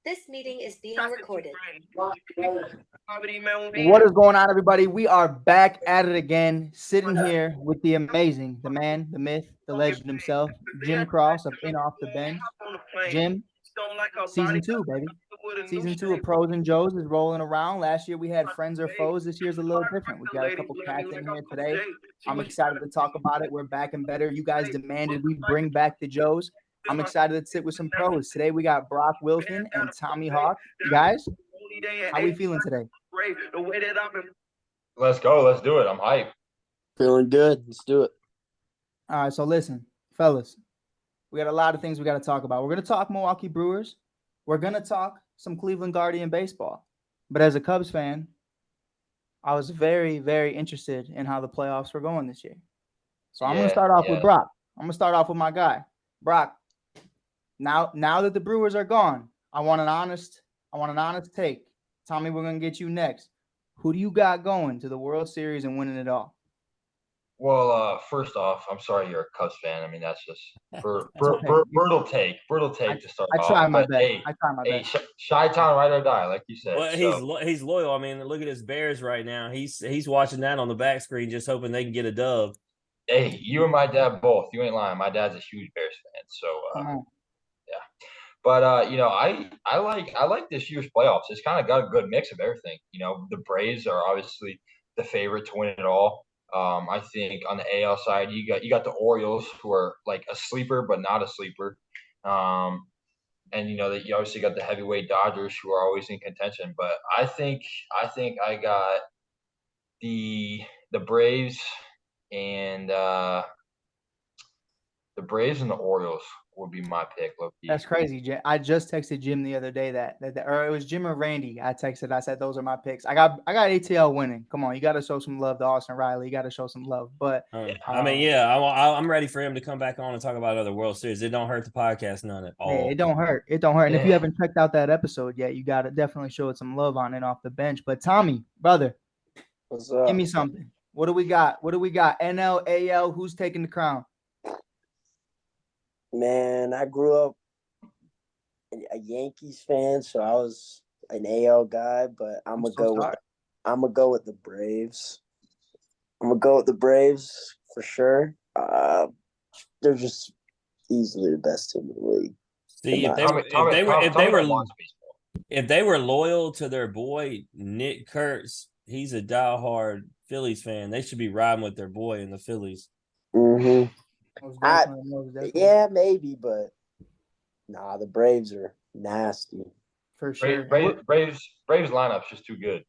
This meeting is being recorded. What is going on, everybody? We are back at it again, sitting here with the amazing, the man, the myth, the legend himself, Jim Cross of In Off the Bench. Jim, season 2, baby. Season 2 of Pros and Joes is rolling around. Last year we had Friends or Foes. This year's a little different. We got a couple cats in here today. I'm excited to talk about it. We're back and better. You guys demanded we bring back the Joes. I'm excited to sit with some pros. Today we got Brock Wilken and Tommy Hawke. Guys, how we feeling today? Let's go. Let's do it. I'm hyped. Feeling good. Let's do it. All right, so listen, fellas, we got a lot of things we got to talk about. We're going to talk Milwaukee Brewers. We're going to talk some Cleveland Guardian baseball. But as a Cubs fan, I was very, very interested in how the playoffs were going this year. So I'm going to start off with Brock. I'm going to start off with my guy. Brock, now that the Brewers are gone, I want an honest take. Tommy, we're going to get you next. Who do you got going to the World Series and winning it all? Well, first off, I'm sorry you're a Cubs fan. I mean, that's just brutal take to start off. I try my best. Chi-Town, ride or die, like you said. Well, he's loyal. I mean, look at his Bears right now. He's watching that on the back screen, just hoping they can get a dub. Hey, you and my dad both. You ain't lying. My dad's a huge Bears fan. So, yeah. But I like this year's playoffs. It's kind of got a good mix of everything. You know, the Braves are obviously the favorite to win it all. I think on the AL side, you got the Orioles, who are like a sleeper but not a sleeper, and you obviously got the heavyweight Dodgers, who are always in contention. But I think I got the Braves and the Orioles would be my pick. That's crazy. I just texted Jim the other day or it was Jim or Randy. I said those are my picks. I got ATL winning. Come on, you got to show some love to Austin Riley. You got to show some love. But I'm ready for him to come back on and talk about other World Series. It don't hurt the podcast none at all. Hey, it don't hurt. It don't hurt. And if you haven't checked out that episode yet, you got to definitely show it some love on it off the bench. But Tommy, brother, what's up? Give me something. What do we got? NL, AL, who's taking the crown? Man, I grew up a Yankees fan, so I was an AL guy, but I'm gonna go with the Braves. I'm gonna go with the Braves for sure. They're just easily the best team in the league. See, if they were loyal to their boy Nick Kurtz, he's a diehard Phillies fan. They should be riding with their boy in the Phillies. Mm-hmm. Yeah, maybe, but nah, the Braves are nasty. For sure. Braves lineup's just too good.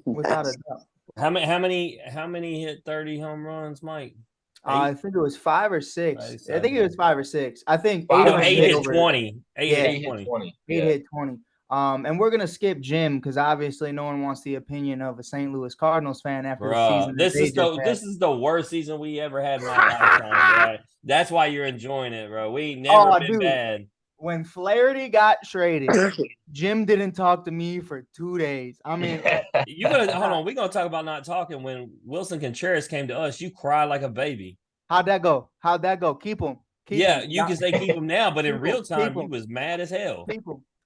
Without a doubt. How many hit 30 home runs, Mike? I think it was 5 or 6. I think it was 5 or 6. I think 8 hit 20. 8 hit 20. 8 hit 20. And we're gonna skip Jim because obviously no one wants the opinion of a St. Louis Cardinals fan after the season. This is the worst season we ever had in my lifetime, bro. That's why you're enjoying it, bro. We never been bad. When Flaherty got traded, Jim didn't talk to me for 2 days. I mean, you gonna hold on. We're gonna talk about not talking. When Wilson Contreras came to us, you cried like a baby. How'd that go? Keep him. You can say keep him now, but in real time, you was mad as hell.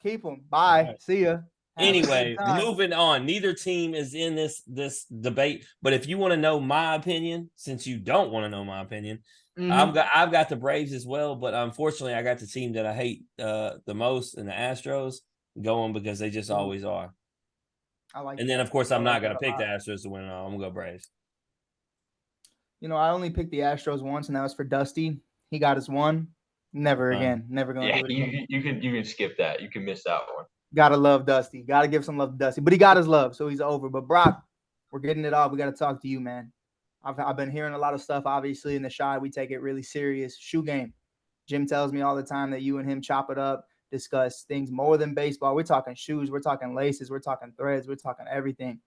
Keep them. Bye. Right. See ya. Anyway, moving on. Neither team is in this debate, but if you want to know my opinion, since you don't want to know my opinion, I've got the Braves as well. But unfortunately, I got the team that I hate the most, and the Astros going because they just always are. And then, of course, I'm not gonna pick the Astros to win it all. I'm gonna go Braves. I only picked the Astros once, and that was for Dusty. He got his one. Never again. Never going to do it again. You can skip that. You can miss that one. Gotta love Dusty. Gotta give some love to Dusty. But he got his love, so he's over. But Brock, we're getting it off. We got to talk to you, man. I've been hearing a lot of stuff. Obviously, in the Shy, we take it really serious. Shoe game. Jim tells me all the time that you and him chop it up, discuss things more than baseball. We're talking shoes. We're talking laces. We're talking threads. We're talking everything.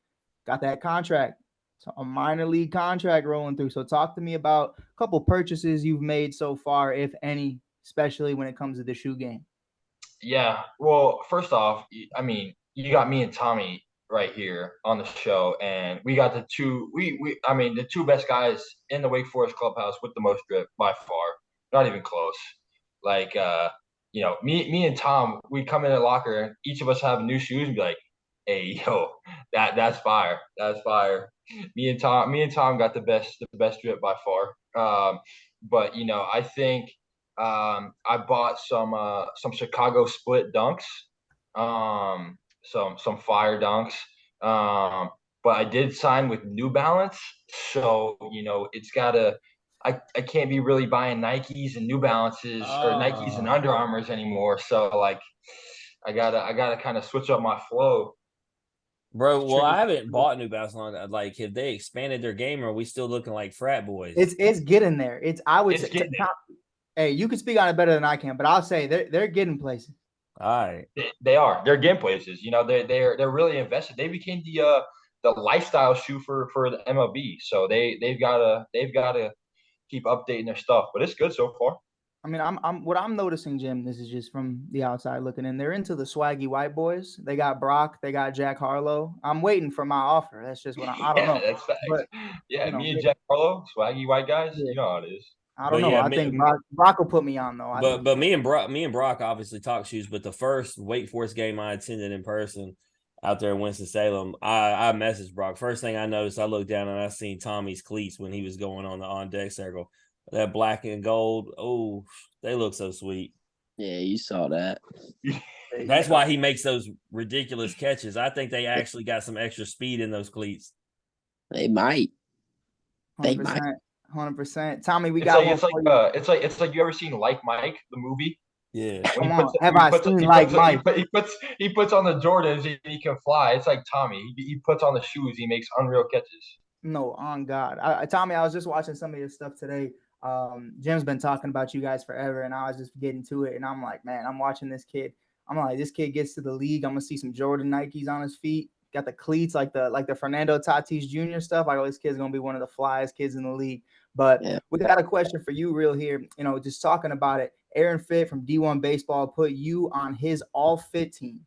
Got that contract. So a minor league contract rolling through. So talk to me about a couple purchases you've made so far, if any, especially when it comes to the shoe game. Yeah. Well, first off, I mean, you got me and Tommy right here on the show, and we got the two best guys in the Wake Forest clubhouse with the most drip by far. Not even close. Like you know, me and Tom, we come in the locker, and each of us have new shoes and be like, "Hey, yo, that's fire, that's fire." Me and Tom got the best drip by far. But you know, I think I bought some Chicago split dunks, some fire dunks. But I did sign with New Balance, so you know it's gotta. I can't be really buying Nikes and New Balances or Nikes and Under Armours anymore. So like, I gotta kind of switch up my flow. Bro, well, I haven't bought New Balance long. Like, have they expanded their game, or are we still looking like frat boys? It's getting there. I would say, hey, you can speak on it better than I can, but I'll say they're getting places. All right, they are. They're getting places. You know, they're really invested. They became the lifestyle shoe for the MLB. So they've gotta keep updating their stuff. But it's good so far. I mean, I'm noticing, Jim. This is just from the outside looking in. They're into the swaggy white boys. They got Brock. They got Jack Harlow. I'm waiting for my offer. That's just what I don't know. That's facts. But, yeah, you know, me and Jack Harlow, swaggy white guys. Yeah. You know how it is. I don't know. I think Brock will put me on though. But me and Brock obviously talk shoes. But the first Wake Forest game I attended in person out there in Winston-Salem, I messaged Brock. First thing I noticed, I looked down and I seen Tommy's cleats when he was going on the on deck circle. That black and gold, oh, they look so sweet. Yeah, you saw that. That's why he makes those ridiculous catches. I think they actually got some extra speed in those cleats. They might. 100%. Tommy, we got it's like you ever seen Like Mike, the movie? Yeah. Come on, have I seen Like Mike? He puts on the Jordans and he can fly. It's like Tommy. He puts on the shoes. He makes unreal catches. No, on God. Tommy, I was just watching some of your stuff today. Jim's been talking about you guys forever, and I was just getting to it, and I'm like, man, I'm watching this kid. I'm like, this kid gets to the league, I'm gonna see some Jordan Nikes on his feet, got the cleats like the Fernando Tatis Jr. stuff. Like, oh, this kid's gonna be one of the flyest kids in the league. But we got a question for you, real here. You know, just talking about it. Aaron Fitt from D1 Baseball put you on his all fit team.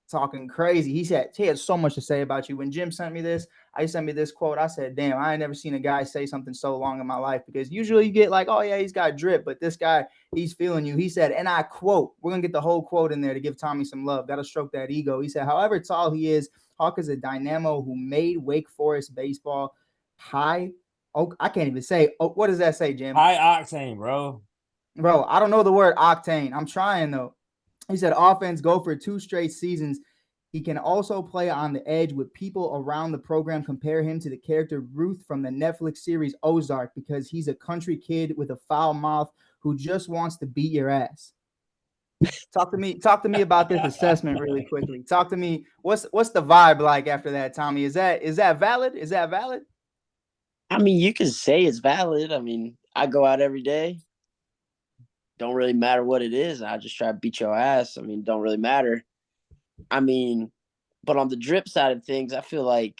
Talking crazy. He had so much to say about you. When Jim sent me this, he sent me this quote. I said, damn, I ain't never seen a guy say something so long in my life, because usually you get like, oh yeah, he's got drip, but this guy, he's feeling you. He said, and I quote, we're going to get the whole quote in there to give Tommy some love. Got to stroke that ego. He said, however tall he is, Hawke is a dynamo who made Wake Forest baseball high. Oh, I can't even say. Oh, what does that say, Jim? High octane, bro. Bro, I don't know the word octane. I'm trying though. He said offense go for 2 straight seasons. He can also play on the edge with people around the program compare him to the character Ruth from the Netflix series Ozark, because he's a country kid with a foul mouth who just wants to beat your ass. Talk to me about this assessment really quickly. Talk to me. What's the vibe like after that, Tommy? Is that valid? Is that valid? I mean, you can say it's valid. I mean, I go out every day. Don't really matter what it is. I just try to beat your ass. I mean, don't really matter. I mean, but on the drip side of things, I feel like,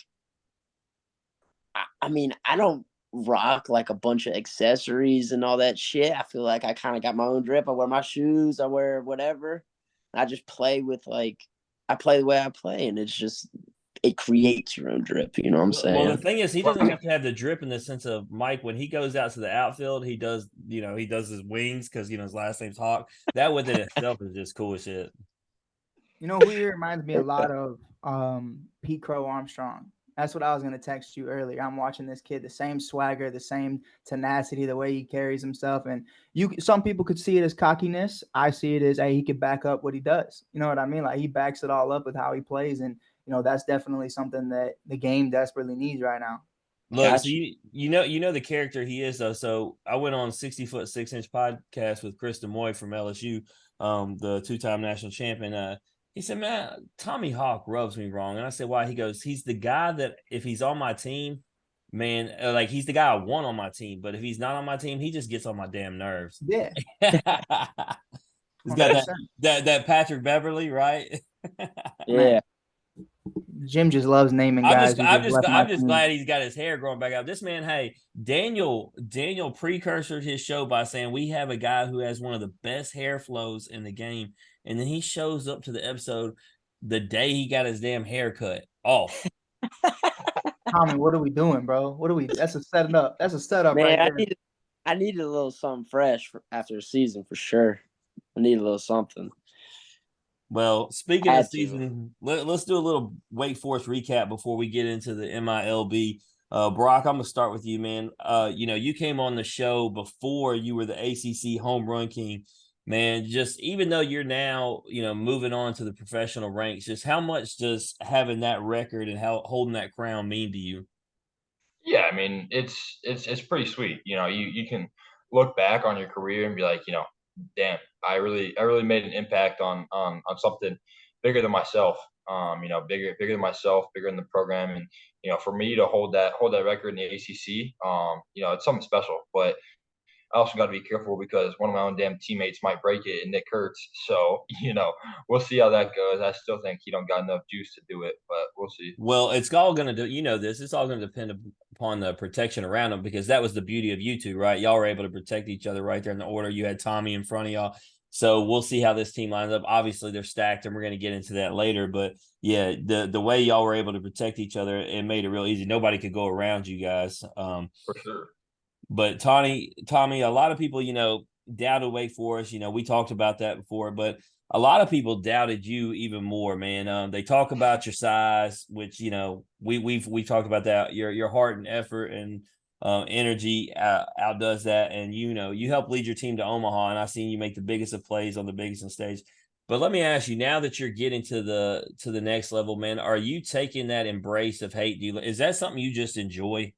I mean, I don't rock like a bunch of accessories and all that shit. I feel like I kind of got my own drip. I wear my shoes. I wear whatever. I just play with I play the way I play, and it creates your own drip. You know what I'm saying? Well, the thing is, he doesn't have to have the drip in the sense of Mike. When he goes out to the outfield, he does his wings because, his last name's Hawke. That within itself is just cool as shit. You know who he reminds me a lot of? Pete Crow Armstrong. That's what I was going to text you earlier. I'm watching this kid, the same swagger, the same tenacity, the way he carries himself. And some people could see it as cockiness. I see it as, hey, he could back up what he does. You know what I mean? Like, he backs it all up with how he plays. And, that's definitely something that the game desperately needs right now. Look, so you know the character he is, though. So I went on 60 Foot 6 Inch podcast with Chris DeMoy from LSU, the 2-time national champion. He said, man, Tommy Hawke rubs me wrong. And I said, why? He goes, he's the guy that if he's on my team, man, like he's the guy I want on my team. But if he's not on my team, he just gets on my damn nerves. Yeah. He's got that Patrick Beverly, right? Yeah. Jim just loves naming guys. I'm just glad he's got his hair growing back out. This man, hey, Daniel precursored his show by saying we have a guy who has one of the best hair flows in the game. And then he shows up to the episode the day he got his damn haircut off. Tommy, what are we doing, bro? That's a setup. That's a setup, man, right there. I needed a little something fresh after a season for sure. I need a little something. Well, speaking of Had to. season, let's do a little Wake Forest recap before we get into the MiLB. Brock, I'm gonna start with you, man. You came on the show before you were the ACC home run king, man. Just even though you're now, moving on to the professional ranks, just how much does having that record and how holding that crown mean to you? Yeah, I mean, it's pretty sweet. You can look back on your career and be like, damn, I really made an impact on something bigger than myself. Bigger than myself, bigger than the program, and for me to hold that record in the ACC, it's something special. But I also got to be careful because one of my own damn teammates might break it, and Nick Kurtz. So we'll see how that goes. I still think he don't got enough juice to do it, but we'll see. Well, it's all going to do. It's all going to depend upon the protection around them, because that was the beauty of you two, right? Y'all were able to protect each other right there in the order. You had Tommy in front of y'all. So we'll see how this team lines up. Obviously, they're stacked, and we're going to get into that later. But yeah, the way y'all were able to protect each other, it made it real easy. Nobody could go around you guys. For sure. But Tommy, a lot of people, doubted Wake Forest. We talked about that before, but a lot of people doubted you even more, man. They talk about your size, which we talked about that. Your heart and effort and energy outdoes that, and you help lead your team to Omaha, and I've seen you make the biggest of plays on the biggest of stage. But let me ask you, now that you're getting to the next level, man, are you taking that embrace of hate? Is that something you just enjoy?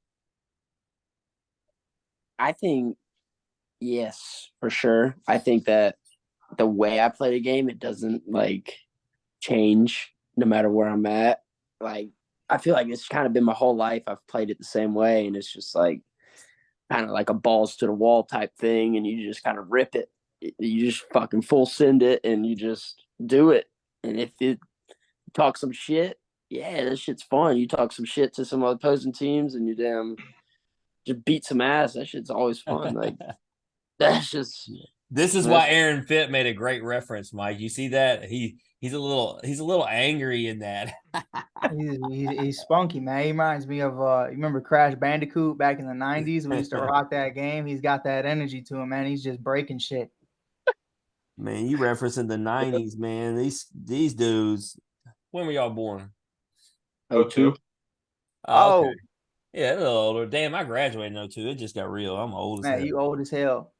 I think yes, for sure. I think that the way I play the game, it doesn't change no matter where I'm at. I feel like it's kind of been my whole life. I've played it the same way, and it's just kind of like a balls to the wall type thing, and you just kind of rip it. You just fucking full send it, and you just do it. And if you talk some shit, yeah, that shit's fun. You talk some shit to some opposing teams, and you just beat some ass. That shit's always fun. That's just. This is why Aaron Fitt made a great reference, Mike. You see that he's a little angry in that. he's spunky, man. He reminds me of you remember Crash Bandicoot back in the 90s? We used to rock that game. He's got that energy to him, man. He's just breaking shit. Man, you referencing the 90s, man. These dudes. When were y'all born? 02. Oh, okay. Yeah, a little older. Damn, I graduated in 02. It just got real. I'm old as hell. Man, you old as hell.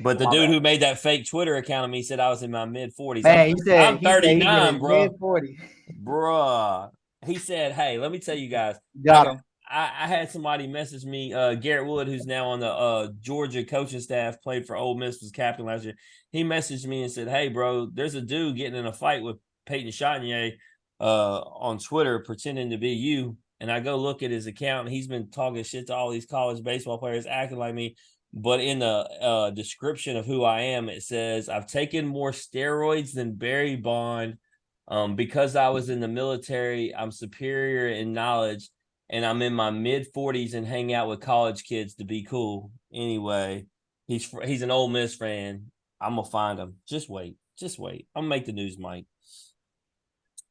But the dude who made that fake Twitter account of me said I was in my mid-40s. Man, I'm 39, bro. Mid-40. Bruh. He said, hey, let me tell you guys. Got him. I had somebody message me, Garrett Wood, who's now on the Georgia coaching staff, played for Ole Miss, was captain last year. He messaged me and said, hey, bro, there's a dude getting in a fight with Peyton Chenier on Twitter pretending to be you. And I go look at his account, and he's been talking shit to all these college baseball players, acting like me. But in the description of who I am, it says, I've taken more steroids than Barry Bond. Because I was in the military, I'm superior in knowledge, and I'm in my mid-40s and hang out with college kids to be cool. Anyway, he's an Ole Miss fan. I'm going to find him. Just wait. I'm going to make the news, Mike.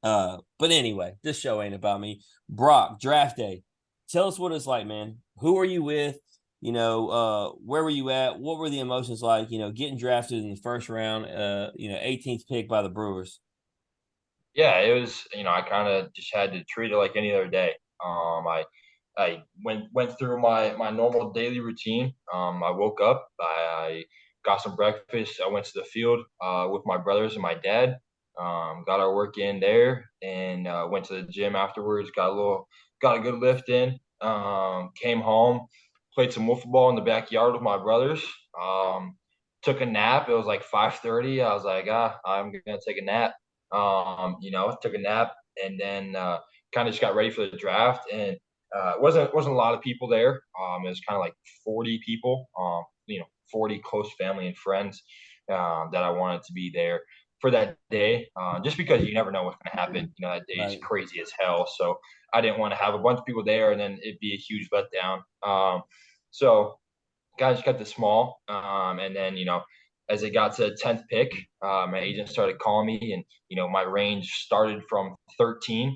But anyway, this show ain't about me. Brock, draft day. Tell us what it's like, man. Who are you with? Where were you at? What were the emotions like, getting drafted in the first round, 18th pick by the Brewers? Yeah, it was, I kind of just had to treat it like any other day. I went through my normal daily routine. I woke up, I got some breakfast. I went to the field with my brothers and my dad. Got our work in there, and went to the gym afterwards. Got a good lift in. Came home, played some wiffle ball in the backyard with my brothers. Took a nap. It was like 5:30. I was like, I'm gonna take a nap. Took a nap, and then kind of just got ready for the draft. And it wasn't a lot of people there. It was kind of like 40 people. 40 close family and friends that I wanted to be there for that day, just because you never know what's going to happen. That day is crazy as hell. So I didn't want to have a bunch of people there and then it'd be a huge letdown. So guys got the small, and then, as it got to the 10th pick, my agent started calling me, and, my range started from 13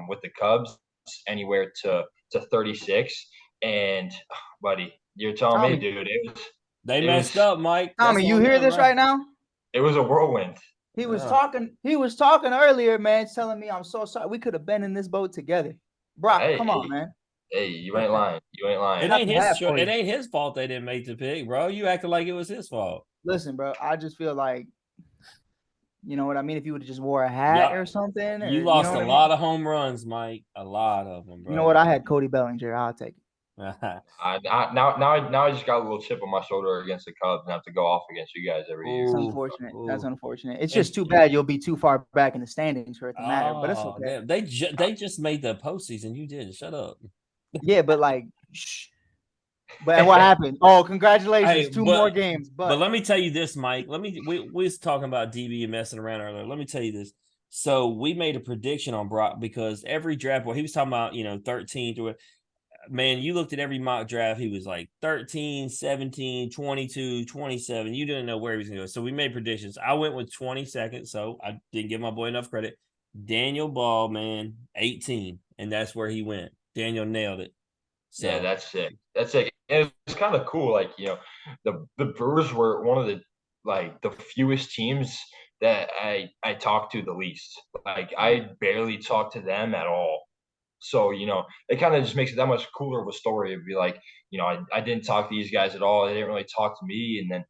with the Cubs anywhere to 36. And buddy, you're telling me, dude, they messed up, Mike. Tommy, you hear this right now? It was a whirlwind. He was talking earlier, man, telling me I'm so sorry. We could have been in this boat together. Brock, come on, man. Hey, you ain't lying. You ain't lying. It ain't his fault they didn't make the pick, bro. You acted like it was his fault. Listen, bro, I just feel like, you know what I mean? If you would have just wore a hat or something. You lost a lot of home runs, Mike. A lot of them, bro. You know what? I had Cody Bellinger. I'll take it. now I just got a little chip on my shoulder against the Cubs and have to go off against you guys every year. It's unfortunate. That's unfortunate. It's just too bad you'll be too far back in the standings for it to matter. But it's okay. They just made the postseason. You didn't. Shut up. Yeah, but like, shh. But what happened? Oh, congratulations! Hey, two more games. But let me tell you this, Mike. We was talking about DB and messing around earlier. Let me tell you this. So we made a prediction on Brock because every draft, he was talking about 13 to it. Man, you looked at every mock draft, he was like 13, 17, 22, 27. You didn't know where he was going to go. So we made predictions. I went with 22nd, so I didn't give my boy enough credit. Daniel Ball, man, 18, and that's where he went. Daniel nailed it. So, yeah, that's sick. That's sick. And it's kind of cool. Like, the Brewers were one of the fewest teams that I talked to the least. Like, I barely talked to them at all. So, it kind of just makes it that much cooler of a story. It'd be like, I didn't talk to these guys at all. They didn't really talk to me. And then,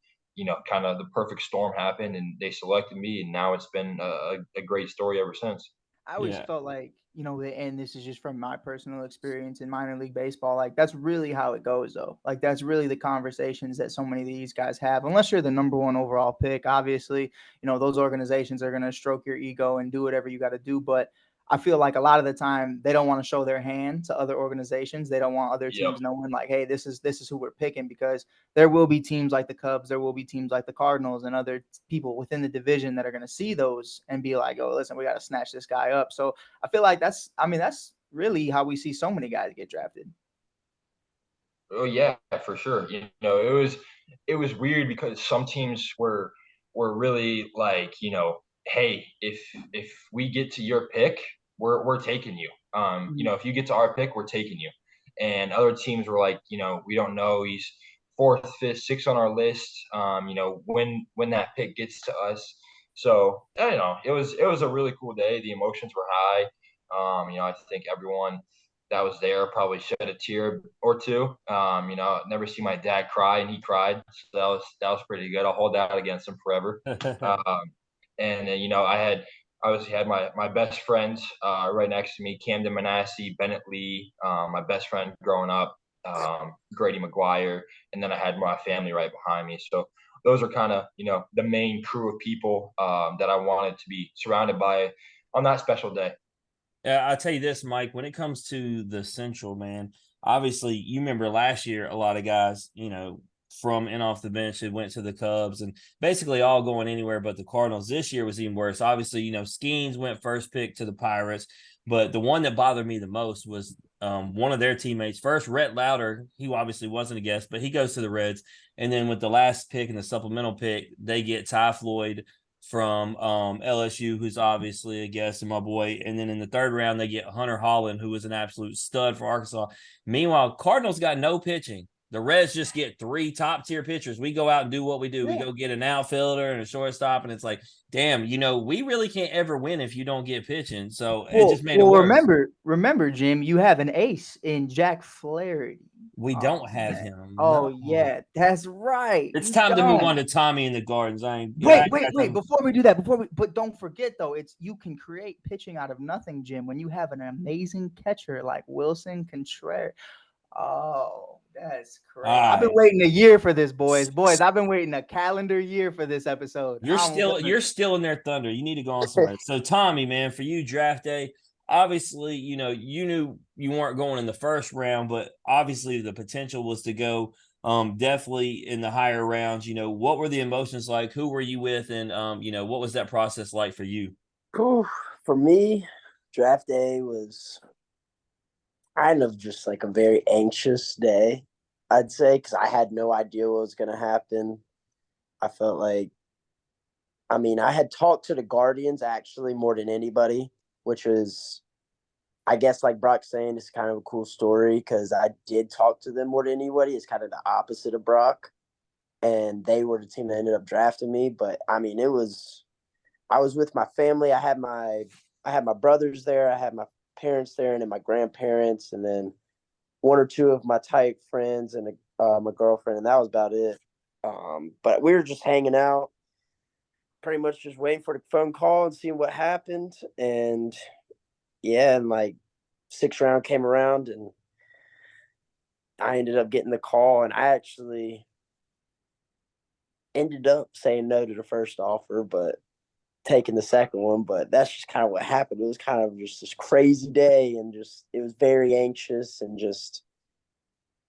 kind of the perfect storm happened and they selected me. And now it's been a great story ever since. I always felt like, and this is just from my personal experience in minor league baseball, like that's really how it goes though. Like that's really the conversations that so many of these guys have, unless you're the number one overall pick. Obviously, those organizations are going to stroke your ego and do whatever you got to do. But I feel like a lot of the time they don't want to show their hand to other organizations. They don't want other teams knowing like, hey, this is who we're picking, because there will be teams like the Cubs, there will be teams like the Cardinals and other people within the division that are going to see those and be like, oh, listen, we got to snatch this guy up. So I feel like that's really how we see so many guys get drafted. Oh yeah, for sure. It was weird because some teams were really like, hey, if we get to your pick, we're taking you. If you get to our pick, we're taking you. And other teams were like, we don't know. He's 4th, 5th, 6th on our list. When that pick gets to us. So it was a really cool day. The emotions were high. I think everyone that was there probably shed a tear or two. Never see my dad cry, and he cried. So that was pretty good. I'll hold that against him forever. And then, I had my best friends right next to me, Camden Manassi, Bennett Lee, my best friend growing up, Grady McGuire, and then I had my family right behind me. So those are kind of, the main crew of people that I wanted to be surrounded by on that special day. I'll tell you this, Mike, when it comes to the Central, man, obviously you remember last year, a lot of guys, from and off the bench that went to the Cubs and basically all going anywhere but the Cardinals. This year was even worse. Obviously, Skeens went first pick to the Pirates, but the one that bothered me the most was one of their teammates. First, Rhett Lauder, he obviously wasn't a guest, but he goes to the Reds. And then with the last pick and the supplemental pick, they get Ty Floyd from LSU, who's obviously a guest, and my boy. And then in the 3rd round, they get Hunter Holland, who was an absolute stud for Arkansas. Meanwhile, Cardinals got no pitching. The Reds just get 3 top-tier pitchers. We go out and do what we do. Yeah. We go get an outfielder and a shortstop, and it's like, damn, we really can't ever win if you don't get pitching. So it just made it worse. Remember, Jim, you have an ace in Jack Flaherty. We don't have him. Oh, no. Yeah, that's right. It's time to move on to Tommy in the Gardens. Wait. Before we do that, but don't forget, though, you can create pitching out of nothing, Jim, when you have an amazing catcher like Wilson Contreras. Oh, that's crazy. Right. I've been waiting a year for this, boys. I've been waiting a calendar year for this episode. You're still in their thunder. You need to go on somewhere. So, Tommy, man, for you, draft day, obviously, you knew you weren't going in the 1st round, but obviously the potential was to go definitely in the higher rounds. What were the emotions like? Who were you with? And, what was that process like for you? For me, draft day was kind of just like a very anxious day, I'd say, because I had no idea what was going to happen. I felt like, I had talked to the Guardians actually more than anybody, which was, I guess, like Brock's saying, it's kind of a cool story because I did talk to them more than anybody. It's kind of the opposite of Brock. and they were the team that ended up drafting me. But I mean, I was with my family. I had my brothers there. I had my parents there, and then my grandparents, and then one or two of my tight friends and my girlfriend, and that was about it. But we were just hanging out, pretty much just waiting for the phone call and seeing what happened. And yeah, and like 6th round came around, and I ended up getting the call, and I actually ended up saying no to the first offer, but taking the second one. But that's just kind of what happened. It was kind of just this crazy day, and just it was very anxious, and just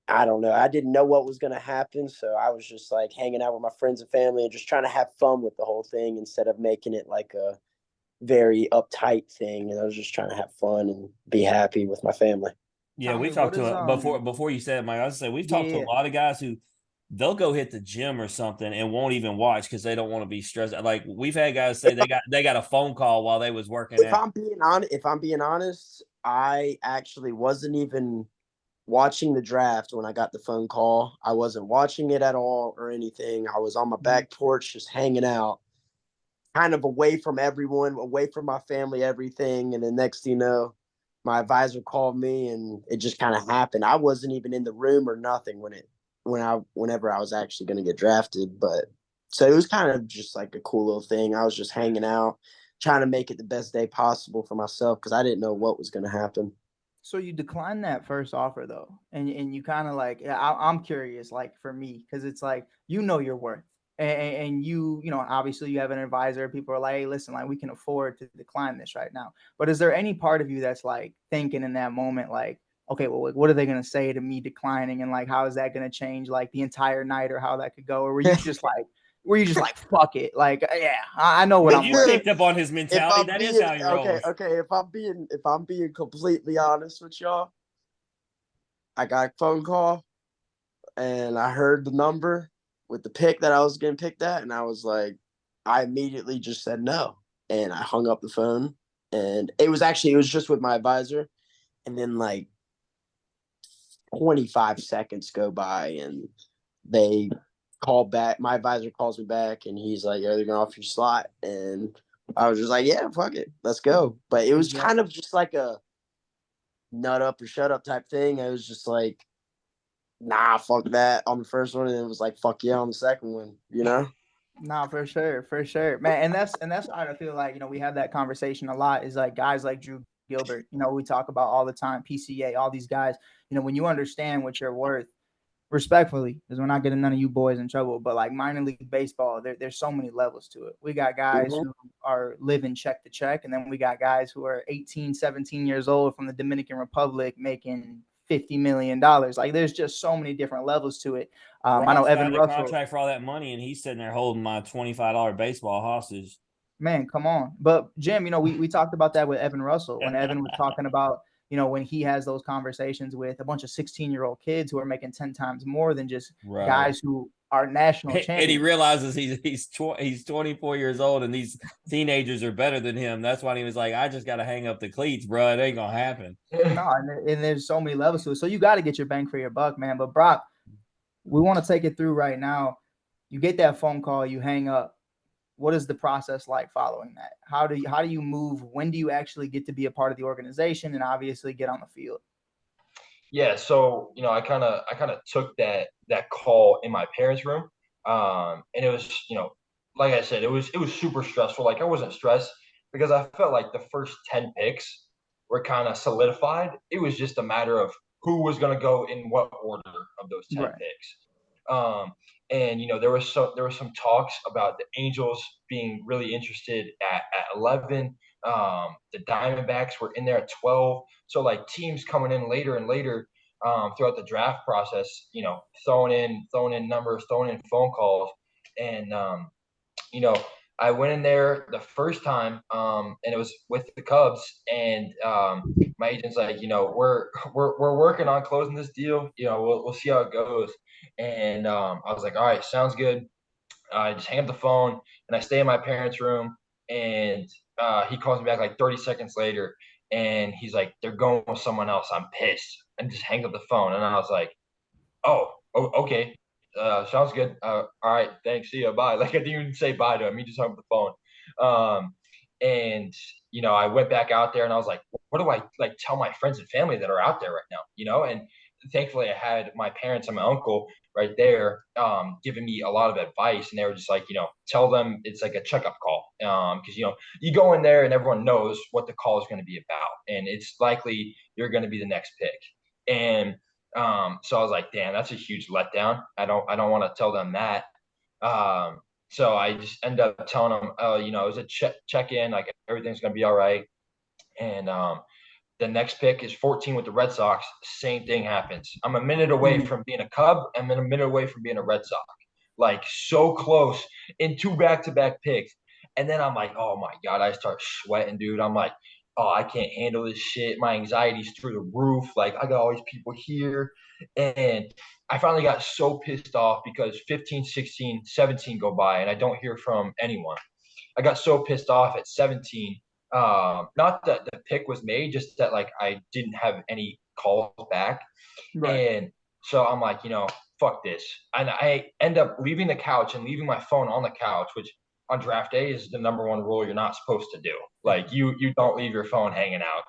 I don't know. I didn't know what was going to happen, so I was just like hanging out with my friends and family and just trying to have fun with the whole thing instead of making it like a very uptight thing. And I was just trying to have fun and be happy with my family. Yeah, we talked to before you said it, Mike. I was saying we've talked to a lot of guys who they'll go hit the gym or something and won't even watch because they don't want to be stressed. Like we've had guys say they got a phone call while they was working. If I'm being honest, I actually wasn't even watching the draft when I got the phone call. I wasn't watching it at all or anything. I was on my back porch just hanging out, kind of away from everyone, away from my family, everything. And the next thing you know, my advisor called me, and it just kind of happened. I wasn't even in the room or nothing whenever I was actually going to get drafted. But so it was kind of just like a cool little thing. I was just hanging out, trying to make it the best day possible for myself because I didn't know what was going to happen. So you declined that first offer though, and you kind of like, I'm curious, like for me, because it's like your worth, and you know obviously you have an advisor. People are like, hey, listen, like we can afford to decline this right now. But is there any part of you that's like thinking in that moment, like, okay, well, what are they gonna say to me declining, and like how is that gonna change like the entire night or how that could go, or were you just like fuck it, like yeah, I know what you picked up on his mentality. That is how he rolls. Okay. If I'm being completely honest with y'all, I got a phone call and I heard the number with the pick that I was getting picked at, and I was like, I immediately just said no, and I hung up the phone. And it was just with my advisor, and then like 25 seconds go by, and they call back. My advisor calls me back, and he's like, "Are they gonna offer you a slot?" And I was just like, "Yeah, fuck it, let's go." But it was kind of just like a nut up or shut up type thing. I was just like, nah, fuck that on the first one, and it was like, fuck yeah on the second one, you know? Nah, for sure, man. And that's how I feel like, we have that conversation a lot, is like guys like Drew Gilbert, we talk about all the time, PCA, all these guys, when you understand what you're worth, respectfully, because we're not getting none of you boys in trouble, but like minor league baseball, there's so many levels to it. We got guys who are living check to check, and then we got guys who are 18, 17 years old from the Dominican Republic making $50 million. Like there's just so many different levels to it. I know Evan Russell contract for all that money, and he's sitting there holding my $25 baseball hostage. Man, come on. But Jim, we talked about that with Evan Russell when Evan was talking about, when he has those conversations with a bunch of 16-year-old kids who are making 10 times more than just guys who are national champions. And he realizes he's 24 years old, and these teenagers are better than him. That's why he was like, I just got to hang up the cleats, bro. It ain't going to happen. No, and there's so many levels to it. So you got to get your bang for your buck, man. But Brock, we want to take it through right now. You get that phone call, you hang up. What is the process like following that? How do you move? When do you actually get to be a part of the organization and obviously get on the field? Yeah, so I kind of took that call in my parents' room, and it was like I said, it was super stressful. Like I wasn't stressed because I felt like the first 10 picks were kind of solidified. It was just a matter of who was going to go in what order of those 10 picks. And there was some talks about the Angels being really interested at 11. The Diamondbacks were in there at 12. So like teams coming in later and later throughout the draft process, throwing in numbers, throwing in phone calls, and I went in there the first time, and it was with the Cubs, and my agent's like, we're working on closing this deal. We'll see how it goes. And I was like, all right, sounds good. I just hang up the phone and I stay in my parents' room. And he calls me back like 30 seconds later, and he's like, they're going with someone else. I'm pissed. And just hang up the phone. And I was like, oh, okay. Sounds good. All right, thanks. See ya. Bye. Like I didn't even say bye to him. He just hung up the phone. And I went back out there and I was like, what do I like tell my friends and family that are out there right now? And thankfully I had my parents and my uncle right there, giving me a lot of advice, and they were just like, tell them it's like a checkup call. Because you go in there and everyone knows what the call is going to be about, and it's likely you're going to be the next pick. And so I was like, damn, that's a huge letdown. I don't want to tell them that. So I just ended up telling them, it was a check in, like everything's gonna be all right. And the next pick is 14 with the Red Sox. Same thing happens. I'm a minute away from being a Cub, and then a minute away from being a Red Sox. Like so close in 2 back-to-back picks. And then I'm like, oh my God, I start sweating, dude. I'm like, oh, I can't handle this shit. My anxiety's through the roof. Like, I got all these people here. And I finally got so pissed off because 15, 16, 17 go by and I don't hear from anyone. I got so pissed off at 17. Not that the pick was made, just that like I didn't have any calls back. Right. And so I'm like, fuck this. And I end up leaving the couch and leaving my phone on the couch, which on draft day is the number one rule you're not supposed to do. Like you don't leave your phone hanging out,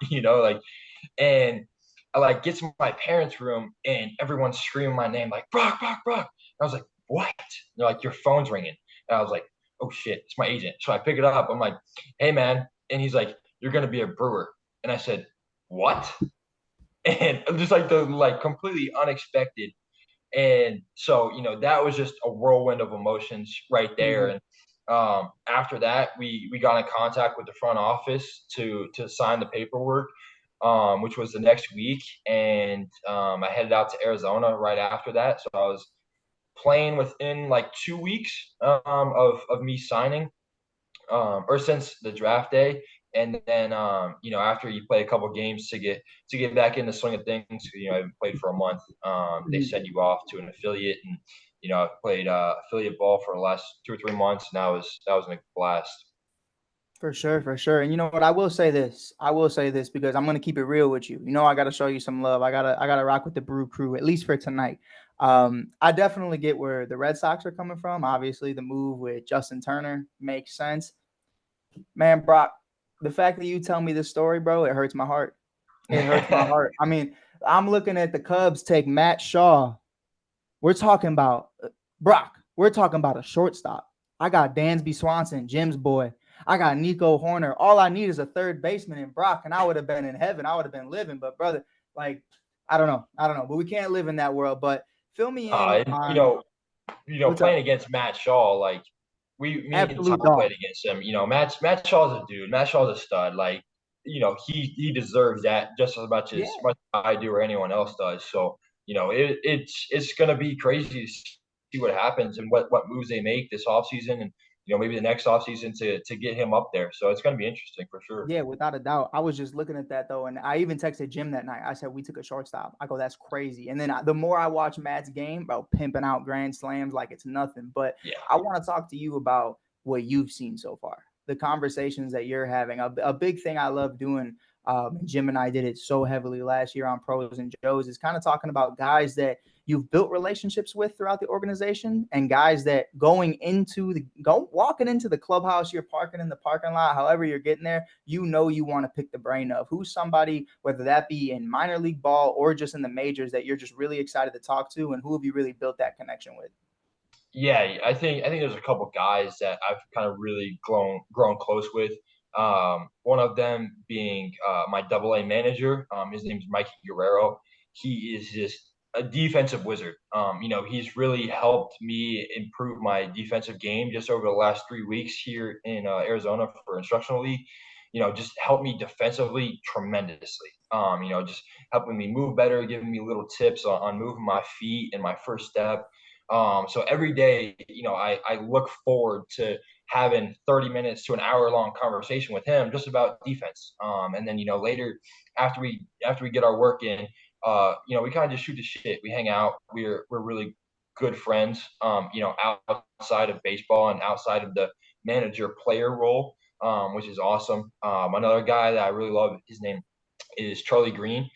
and I like get to my parents' room and everyone's screaming my name like Brock. And I was like, what? And they're like, your phone's ringing. And I was like, oh shit, it's my agent. So I pick it up. I'm like, hey man. And he's like, you're going to be a Brewer. And I said, what? And just like the completely unexpected. And so, that was just a whirlwind of emotions right there. And after that, we got in contact with the front office to sign the paperwork, which was the next week. And I headed out to Arizona right after that. So I was playing within like 2 weeks of me signing, or since the draft day. And then, after you play a couple games to get back in the swing of things, I haven't played for a month. They send you off to an affiliate, and I played affiliate ball for the last 2 or 3 months, and that was a blast. For sure. And you know what? I will say this because I'm gonna keep it real with you. I gotta show you some love. I gotta rock with the Brew Crew at least for tonight. I definitely get where the Red Sox are coming from. Obviously, the move with Justin Turner makes sense. Man, Brock, the fact that you tell me this story, bro, it hurts my heart. It hurts my heart. I mean, I'm looking at the Cubs take Matt Shaw. We're talking about Brock. We're talking about a shortstop. I got Dansby Swanson, Jim's boy. I got Nico Horner. All I need is a third baseman in Brock, and I would have been in heaven. I would have been living. But brother, I don't know. But we can't live in that world. But fill me in. Playing against Matt Shaw, like me and Tom played against him. Matt Shaw's a dude. Matt Shaw's a stud. Like, he deserves that just as much as I do or anyone else does. So, it's gonna be crazy to see what happens and what moves they make this offseason, and maybe the next offseason to get him up there. So it's going to be interesting for sure. Yeah, without a doubt. I was just looking at that, though, and I even texted Jim that night. I said, we took a shortstop. I go, that's crazy. And then the more I watch Matt's game, about pimping out grand slams like it's nothing. But I want to talk to you about what you've seen so far, the conversations that you're having. A big thing I love doing, Jim and I did it so heavily last year on Pros and Joes, is kind of talking about guys that you've built relationships with throughout the organization, and guys that walking into the clubhouse, you're parking in the parking lot, however you're getting there, you want to pick the brain of who's somebody, whether that be in minor league ball or just in the majors, that you're just really excited to talk to, and who have you really built that connection with? Yeah, I think there's a couple guys that I've kind of really grown close with. One of them being my AA manager. His name's Mikey Guerrero. He is just a defensive wizard. He's really helped me improve my defensive game just over the last 3 weeks here in Arizona for instructional league. Just helped me defensively tremendously. Just helping me move better, giving me little tips on moving my feet and my first step. So every day, I look forward to having 30 minutes to an hour long conversation with him just about defense. And then, later after we get our work in, we kind of just shoot the shit. We hang out. We're really good friends, outside of baseball and outside of the manager player role, which is awesome. Another guy that I really love, his name is Charlie Green.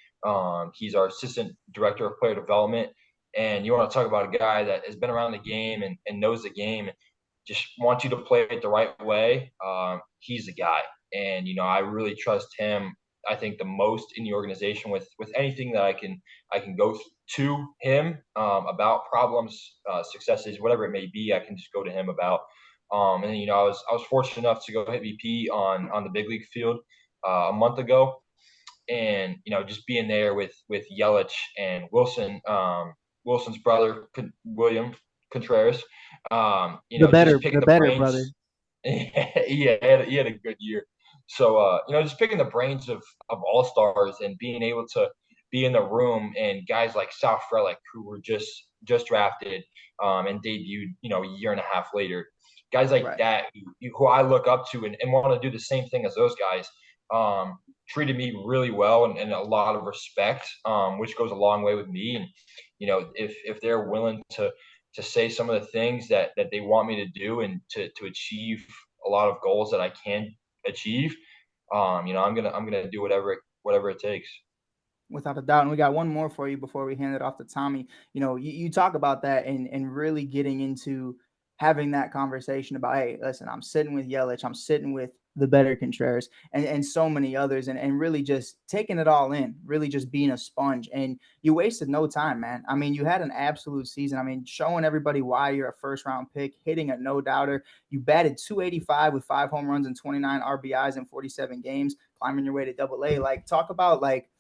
He's our assistant director of player development. And you want to talk about a guy that has been around the game and knows the game, and just wants you to play it the right way. He's the guy. And, I really trust him, I think, the most in the organization with anything that I can go to him about problems, successes, whatever it may be. I can just go to him about. And then, I was fortunate enough to go hit VP on the big league field a month ago, and just being there with Yelich and Wilson, Wilson's brother William Contreras. The better brains. brother. Yeah, he had a good year. So just picking the brains of all stars and being able to be in the room, and guys like Sal Frelick, who were just drafted and debuted a year and a half later. Guys like that who I look up to and want to do the same thing as those guys. Treated me really well and a lot of respect, which goes a long way with me. And if they're willing to say some of the things that they want me to do and to achieve a lot of goals that I can achieve, I'm gonna do whatever it takes. Without a doubt. And we got one more for you before we hand it off to Tommy. You talk about that and really getting into having that conversation about, hey, listen, I'm sitting with Yelich, I'm sitting with the better Contreras and so many others, and really just taking it all in, really just being a sponge. And you wasted no time, man. I mean, you had an absolute season. I mean, showing everybody why you're a first-round pick, hitting a no-doubter. You batted .285 with 5 home runs and 29 RBIs in 47 games, climbing your way to Double-A. Like, talk about, like,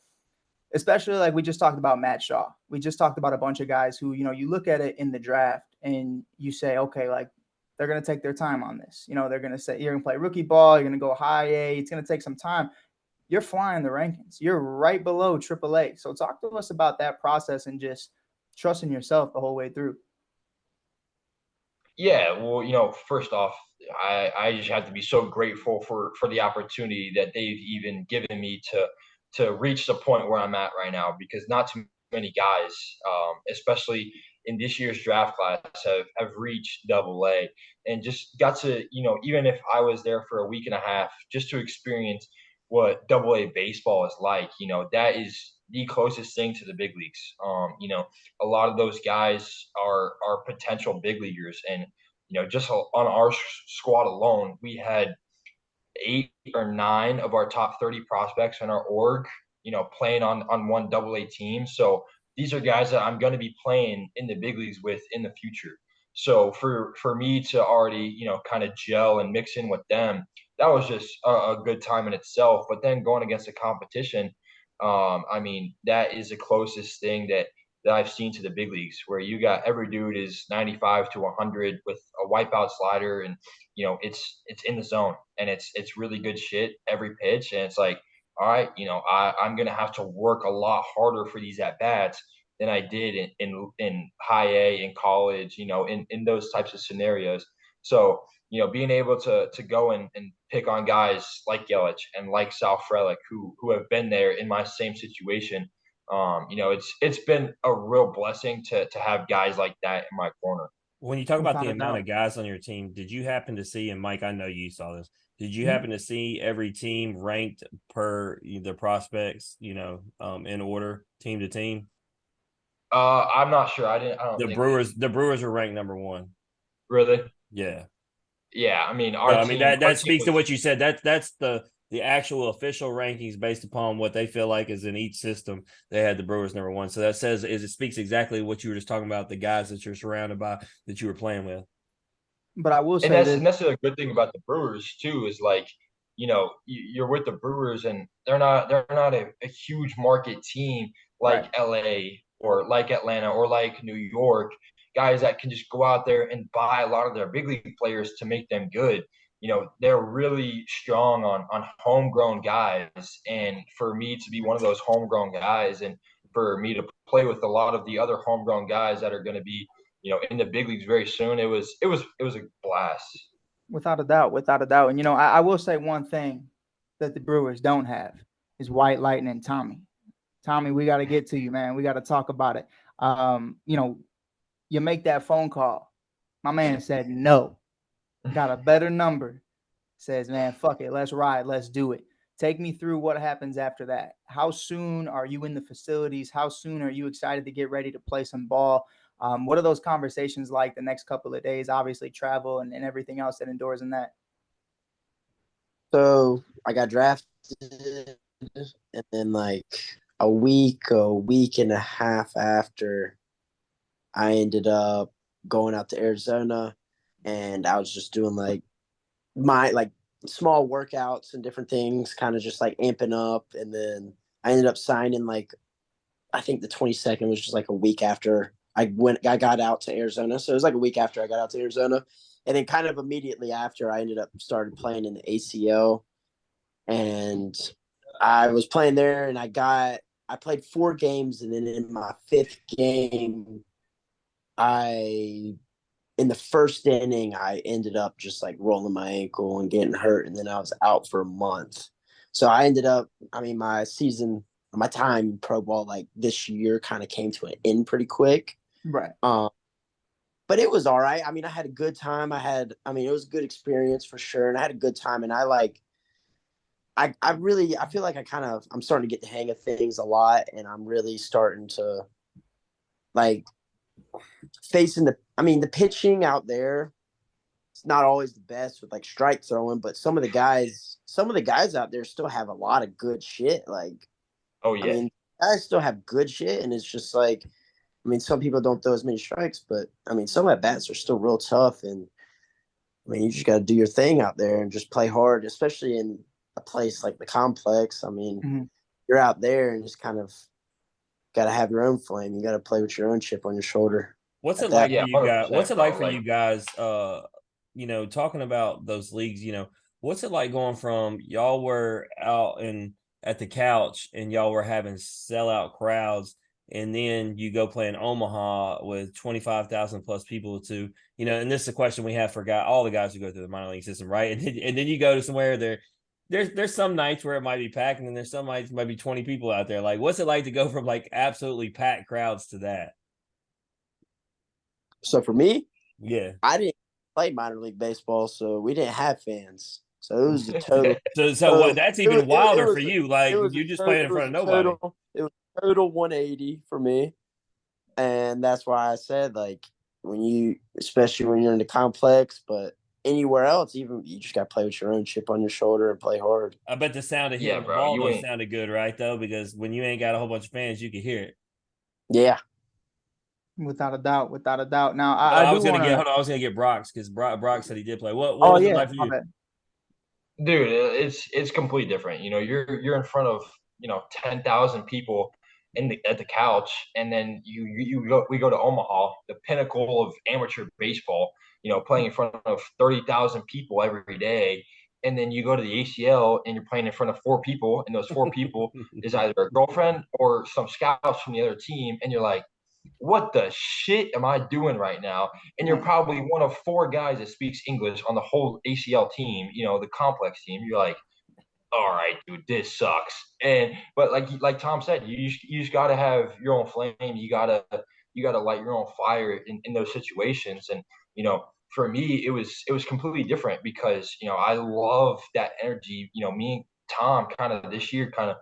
especially like we just talked about Matt Shaw. We just talked about a bunch of guys who, you look at it in the draft and you say, okay, like they're going to take their time on this. They're going to say, you're going to play rookie ball. You're going to go high A. It's going to take some time. You're flying the rankings. You're right below AAA. So talk to us about that process and just trusting yourself the whole way through. Yeah, well, first off, I just have to be so grateful for the opportunity that they've even given me to reach the point where I'm at right now, because not too many guys, especially in this year's draft class, have reached Double-A and just got to, even if I was there for a week and a half, just to experience what Double-A baseball is like. That is the closest thing to the big leagues. A lot of those guys are potential big leaguers, and just on our squad alone, we had 8 or 9 of our top 30 prospects in our org, playing on one Double-A team. So these are guys that I'm going to be playing in the big leagues with in the future. So for me to already, kind of gel and mix in with them, that was just a good time in itself. But then going against the competition, I mean, that is the closest thing that I've seen to the big leagues, where you got every dude is 95 to 100 with a wipeout slider, and it's in the zone, and it's really good shit every pitch. And it's like, all right, I'm gonna have to work a lot harder for these at bats than I did in high A, in college, in those types of scenarios. So being able to go and pick on guys like Yelich and like Sal Frelick, who have been there in my same situation, it's been a real blessing to have guys like that in my corner. When you talk about the amount of guys on your team, did you happen to see, and Mike, I know you saw this, did you happen to see every team ranked per the prospects, in order, team to team? I'm not sure. I don't think the Brewers are ranked number 1. Really? Yeah. Yeah, I mean, that speaks to what you said. That's the actual official rankings based upon what they feel like is in each system. They had the Brewers number 1. So that says it speaks exactly what you were just talking about, the guys that you're surrounded by, that you were playing with. But I will say and that's a good thing about the Brewers too, is like, you're with the Brewers and they're not a huge market team like LA or like Atlanta or like New York, guys that can just go out there and buy a lot of their big league players to make them good. They're really strong on homegrown guys. And for me to be one of those homegrown guys, and for me to play with a lot of the other homegrown guys that are going to be, in the big leagues very soon, it was a blast. Without a doubt. And, I will say one thing that the Brewers don't have is White Lightning Tommy. Tommy, we got to get to you, man. We got to talk about it. You make that phone call. My man said no. Got a better number. Says, man, fuck it. Let's ride. Let's do it. Take me through what happens after that. How soon are you in the facilities? How soon are you excited to get ready to play some ball? What are those conversations like the next couple of days? Obviously, travel and everything else that endures in that. So I got drafted, and then like a week and a half after, I ended up going out to Arizona, and I was just doing like my small workouts and different things, kind of just like amping up. And then I ended up signing like, I think the 22nd was just like a week after I got out to Arizona. So it was like a week after I got out to Arizona. And then kind of immediately after, I ended up started playing in the ACL, and I was playing there, and I played 4 games. And then in my 5th game, in the first inning, I ended up just like rolling my ankle and getting hurt. And then I was out for a month. So I ended up, my time in pro ball like this year kind of came to an end pretty quick. Right. But it was all right. I had a good time. It was a good experience for sure. And I had a good time. And I feel like I'm starting to get the hang of things a lot. And I'm really starting to like facing the pitching out there. It's not always the best with like strike throwing, but some of the guys out there still have a lot of good shit. Like, oh yeah, guys still have good shit, and it's just like, some people don't throw as many strikes, but some at bats are still real tough, and you just got to do your thing out there and just play hard, especially in a place like the complex. You're out there and just kind of got to have your own flame. You got to play with your own chip on your shoulder. What's it like for you guys? 100%, What's it like bro, for you guys? Talking about those leagues, what's it like going from y'all were out and at the couch and y'all were having sellout crowds, and then you go play in Omaha with 25,000 plus people to, and this is a question we have for all the guys who go through the minor league system, right? And then you go to somewhere there's some nights where it might be packed, and then there's some nights might be 20 people out there. Like, what's it like to go from like absolutely packed crowds to that? So for me, yeah, I didn't play minor league baseball, so we didn't have fans. So it was a total. so that's even wilder for you. Like, you just played in front of nobody. It was total 180 for me, and that's why I said, like, especially when you're in the complex, but anywhere else, even you just got to play with your own chip on your shoulder and play hard. I bet the sound of hitting the ball sounded good, right? Though, because when you ain't got a whole bunch of fans, you can hear it. Yeah. Without a doubt. Now, I was gonna get Brock's, because Brock said he did play. What was it like for you? Dude, it's completely different. You're in front of 10,000 people at the couch, and then we go to Omaha, the pinnacle of amateur baseball. Playing in front of 30,000 people every day, and then you go to the ACL and you're playing in front of 4 people, and those 4 people is either a girlfriend or some scouts from the other team, and you're like, what the shit am I doing right now? And you're probably one of 4 guys that speaks English on the whole ACL team, the complex team. You're like, all right, dude, this sucks. But like Tom said, you just got to have your own flame. You gotta light your own fire in those situations. And for me, it was completely different because I love that energy. Me and Tom kind of this year kind of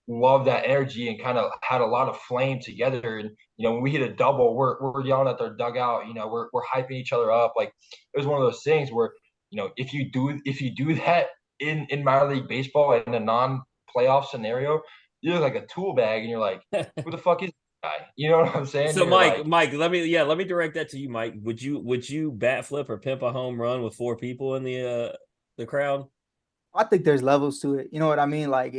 love that energy and kind of had a lot of flame together. And when we hit a double, we're yelling at their dugout. We're hyping each other up. Like, it was one of those things where if you do that in minor league baseball in a non-playoff scenario, you look like a tool bag, and you're like, who the fuck is this guy? You know what I'm saying? So Mike, let me direct that to you, Mike. Would you bat flip or pimp a home run with 4 people in the crowd? I think there's levels to it. You know what I mean? Like,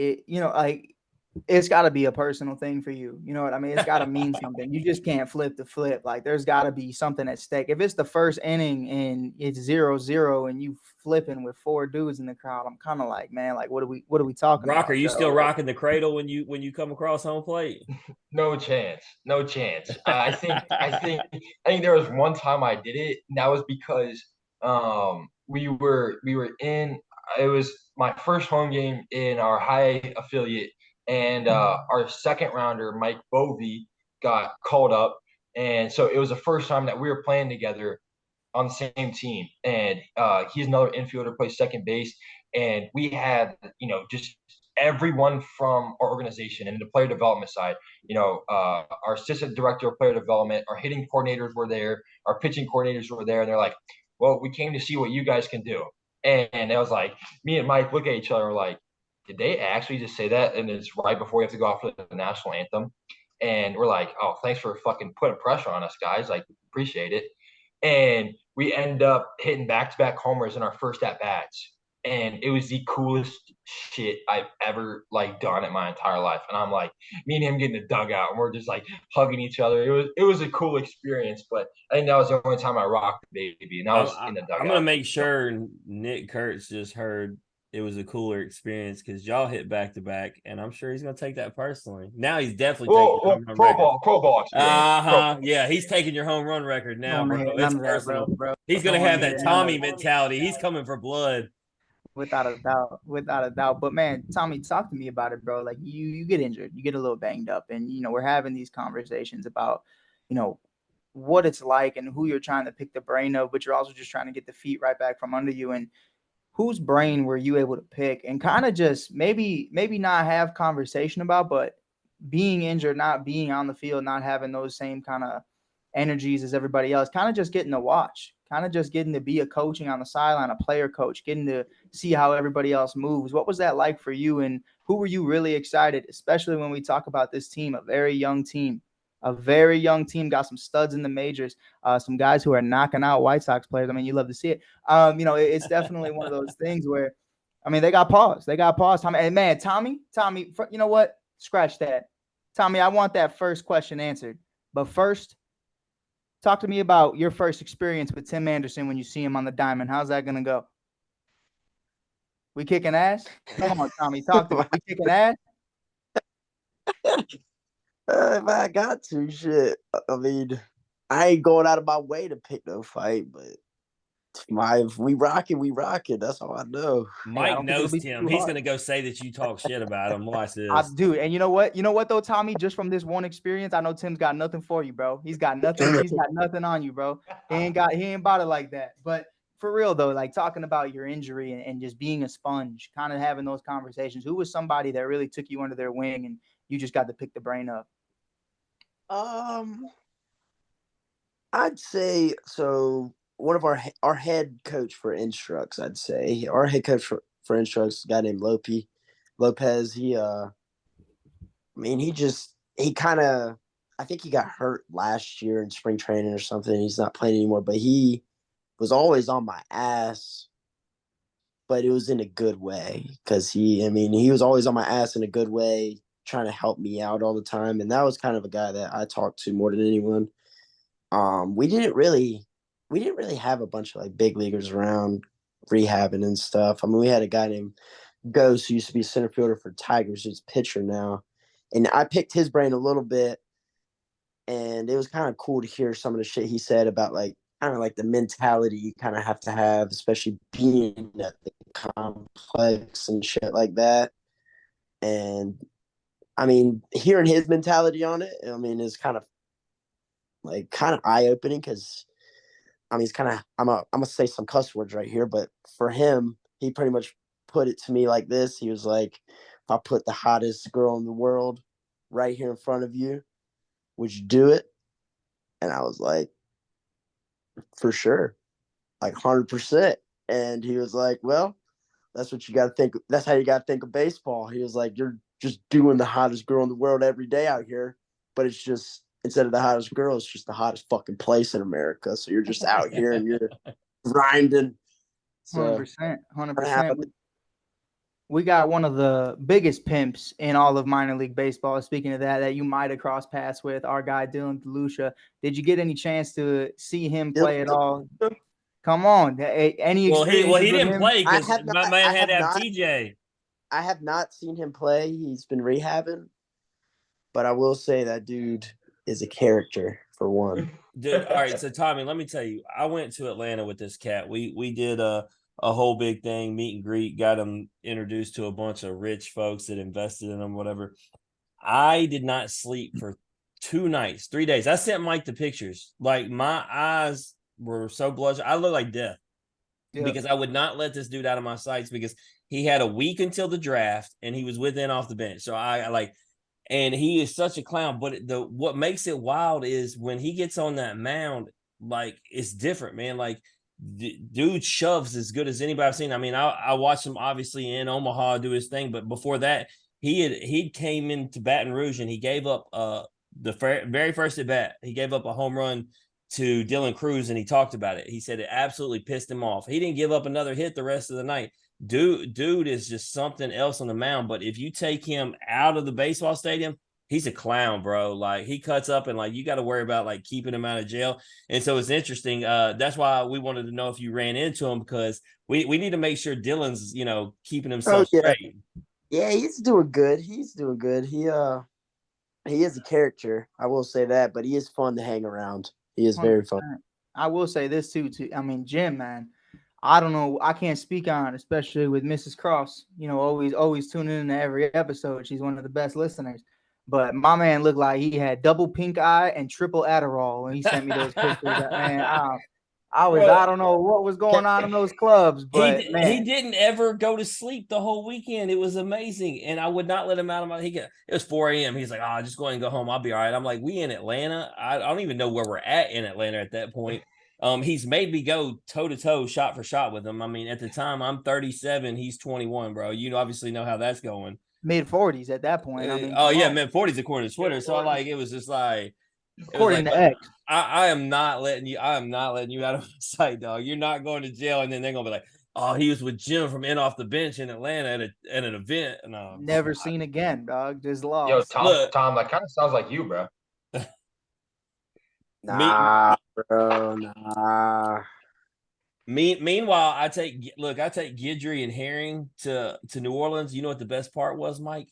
it's got to be a personal thing for you. You know what I mean? It's got to mean something. You just can't flip the flip. Like, there's got to be something at stake. If it's the first inning and it's 0-0 and you flipping with 4 dudes in the crowd, I'm kind of like, man, like, what are we talking about? Brock, are you still rocking the cradle when you come across home plate? No chance. I think there was one time I did it, and that was because we were in. It was my first home game in our high affiliate, and our second rounder, Mike Bovey, got called up, and so it was the first time that we were playing together on the same team. And he's another infielder, plays second base, and we had just everyone from our organization and the player development side. Our assistant director of player development, our hitting coordinators were there, our pitching coordinators were there, and they're like, well, we came to see what you guys can do. And it was like, me and Mike look at each other and we're like, did they actually just say that? And it's right before we have to go off for the national anthem. And we're like, oh, thanks for fucking putting pressure on us, guys. Like, appreciate it. And we end up hitting back-to-back homers in our first at-bats. And it was the coolest shit I've ever done in my entire life. And I'm like, me and him getting the dugout, and we're just hugging each other. It was a cool experience, but I think that was the only time I rocked the baby, and I was in the dugout. I'm gonna make sure Nick Kurtz just heard it was a cooler experience because y'all hit back to back, and I'm sure he's gonna take that personally. Now he's definitely taking pro ball experience. Yeah, he's taking your home run record now, bro. It's personal. Bro. He's gonna have that Tommy mentality. He's coming for blood. Without a doubt. But man, Tommy, talk to me about it, bro. Like you get injured, you get a little banged up, and we're having these conversations about, what it's like and who you're trying to pick the brain of, but you're also just trying to get the feet right back from under you. And whose brain were you able to pick and kind of just maybe not have conversation about, but being injured, not being on the field, not having those same kind of energies as everybody else, kind of just getting to watch, kind of just getting to be a coaching on the sideline, a player coach, getting to see how everybody else moves. What was that like for you, and who were you really excited, especially when we talk about this team, a very young team, got some studs in the majors, some guys who are knocking out White Sox players. I mean, you love to see it. It's definitely one of those things where, they got paused. Tommy, and man, Tommy, you know what? Scratch that. Tommy, I want that first question answered. But first, talk to me about your first experience with Tim Anderson when you see him on the diamond. How's that going to go? We kicking ass? Come on, Tommy, talk to me. We kicking ass? If I got to, shit. I mean, I ain't going out of my way to pick no fight, but if we rocking. That's all I know. Mike knows Tim. He's going to go say that you talk shit about him. Watch this. Dude, and you know what? You know what, though, Tommy? Just from this one experience, I know Tim's got nothing for you, bro. He's got nothing. He's got nothing on you, bro. He ain't about it like that. But for real, though, talking about your injury and just being a sponge, kind of having those conversations, who was somebody that really took you under their wing and you just got to pick the brain up? I'd say so. One of our head coach for Instructs, I'd say our head coach for Instructs, a guy named Lopez. He kind of, I think he got hurt last year in spring training or something. He's not playing anymore, but he was always on my ass, but it was in a good way because he was always on my ass in a good way, trying to help me out all the time. And that was kind of a guy that I talked to more than anyone. We didn't really have a bunch of big leaguers around rehabbing and stuff. I mean, we had a guy named Ghost who used to be center fielder for Tigers, who's pitcher now. And I picked his brain a little bit, and it was kind of cool to hear some of the shit he said about the mentality you kind of have to have, especially being at the complex and shit like that. And I mean, hearing his mentality on it, is kind of eye-opening because, he's kind of, I'm gonna say some cuss words right here, but for him, he pretty much put it to me like this. He was like, if I put the hottest girl in the world right here in front of you, would you do it? And I was like, for sure, 100%. And he was like, well, that's what you got to think. That's how you got to think of baseball. He was like, you're just doing the hottest girl in the world every day out here, but it's just, instead of the hottest girl, it's just the hottest fucking place in America. So you're just out here and you're grinding. So, 100%. We got one of the biggest pimps in all of minor league baseball. Speaking of that you might have crossed paths with, our guy Dylan DeLucia. Did you get any chance to see him play at all? Come on, any experience? Well, he didn't play because my man had to have TJ. I have not seen him play. He's been rehabbing, but I will say that dude is a character for one. Dude, all right. So Tommy, let me tell you, I went to Atlanta with this cat. We did a whole big thing, meet and greet, got him introduced to a bunch of rich folks that invested in him, whatever. I did not sleep for 2 nights, 3 days. I sent Mike the pictures. My eyes were so bloodshot. I looked like death because I would not let this dude out of my sights because he had a week until the draft, and he was within off the bench. So I like, and he is such a clown. But what makes it wild is when he gets on that mound, like it's different, man. Like dude shoves as good as anybody I've seen. I mean, I watched him obviously in Omaha do his thing, but before that, he came into Baton Rouge and he gave up the very first at bat. He gave up a home run to Dylan Cruz, and he talked about it. He said it absolutely pissed him off. He didn't give up another hit the rest of the night. Dude is just something else on the mound. But if you take him out of the baseball stadium, he's a clown, bro. Like he cuts up, and like you got to worry about like keeping him out of jail. And so it's interesting. That's why we wanted to know if you ran into him, because we need to make sure Dylan's keeping himself straight. Yeah, he's doing good. He's doing good. He is a character, I will say that, but he is fun to hang around. He is very fun. I will say this too. I mean, Jim, man, I don't know. I can't speak on, especially with Mrs. Cross. Always tuning in to every episode. She's one of the best listeners. But my man looked like he had double pink eye and triple Adderall when he sent me those pictures. Man, I don't know what was going on in those clubs, but he didn't ever go to sleep the whole weekend. It was amazing, and I would not let him out of my. It was 4 a.m. He's like, "Oh, just go ahead and go home. I'll be all right." I'm like, "We in Atlanta? I don't even know where we're at in Atlanta at that point." He's made me go toe to toe, shot for shot with him. I mean, at the time, I'm 37, he's 21, bro. You obviously know how that's going. Mid-40s at that point. I mean, mid-40s according to Twitter. So it was just like. According to X, I am not letting you out of sight, dog. You're not going to jail, and then they're gonna be like, "Oh, he was with Jim from In Off the Bench in Atlanta at an event." No, never seen again, dog. Just lost. Yo, Tom, that kind of sounds like you, bro. Nah, bro, nah. Meanwhile, I take Guidry and Herring to New Orleans. You know what the best part was, Mike?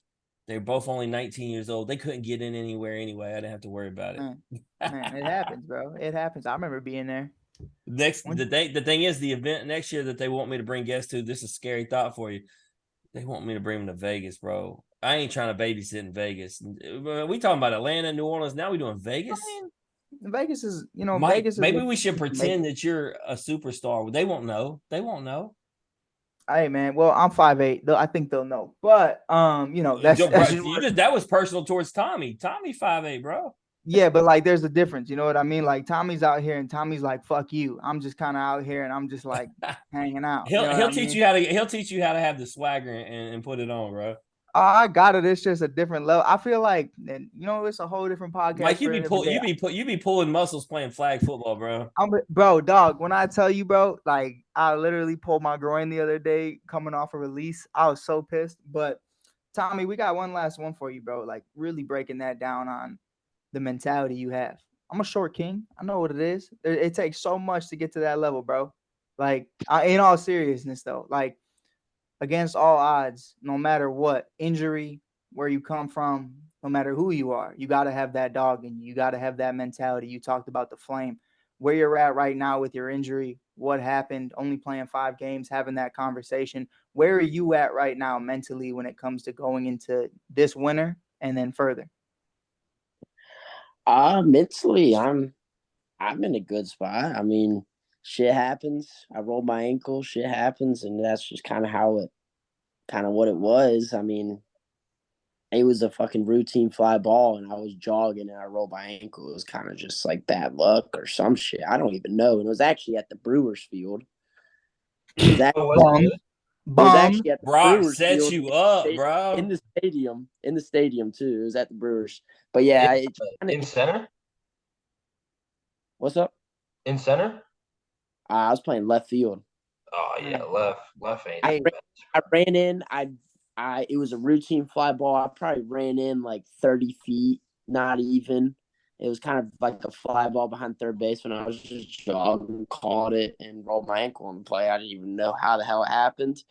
They're both only 19 years old. They couldn't get in anywhere anyway. I didn't have to worry about it. Man, it happens, bro. It happens. I remember being there. The thing is, the event next year that they want me to bring guests to, this is a scary thought for you. They want me to bring them to Vegas, bro. I ain't trying to babysit in Vegas. We talking about Atlanta, New Orleans. Now we doing Vegas. I mean, Vegas is, Mike, Vegas is maybe we should pretend that you're a superstar. They won't know. Hey man, well I'm 5'8". I think they'll know, but that was personal towards Tommy. Tommy 5'8", bro. Yeah, but like there's a difference. You know what I mean? Like Tommy's out here and Tommy's like fuck you. I'm just kind of out here and I'm just like hanging out. He'll teach you how to have the swagger and put it on, bro. I got it. It's just a different level. I feel like, it's a whole different podcast. Mike, you be pulling muscles playing flag football, bro. Bro, dog. When I tell you, bro, like I literally pulled my groin the other day coming off a release. I was so pissed. But Tommy, we got one last one for you, bro. Like really breaking that down on the mentality you have. I'm a short king. I know what it is. It takes so much to get to that level, bro. Like in all seriousness, though, like. Against all odds, no matter what injury, where you come from, no matter who you are, you got to have that dog in you. You got to have that mentality. You talked about the flame. Where you're at right now with your injury, what happened, only playing 5 games, having that conversation. Where are you at right now mentally when it comes to going into this winter and then further? Mentally, I'm in a good spot. I mean, shit happens. I rolled my ankle. Shit happens, and that's just kind of what it was. I mean, it was a fucking routine fly ball, and I was jogging, and I rolled my ankle. It was kind of just like bad luck or some shit. I don't even know. And it was actually at the Brewers field. It was actually at the Brewers set field, you up, bro. In the stadium too. It was at the Brewers. But yeah, in center. What's up? In center. I was playing left field. Oh yeah, left ain't. I ran in. It was a routine fly ball. I probably ran in like 30 feet, not even. It was kind of like a fly ball behind third base when I was just jogging, caught it, and rolled my ankle on the play. I didn't even know how the hell it happened.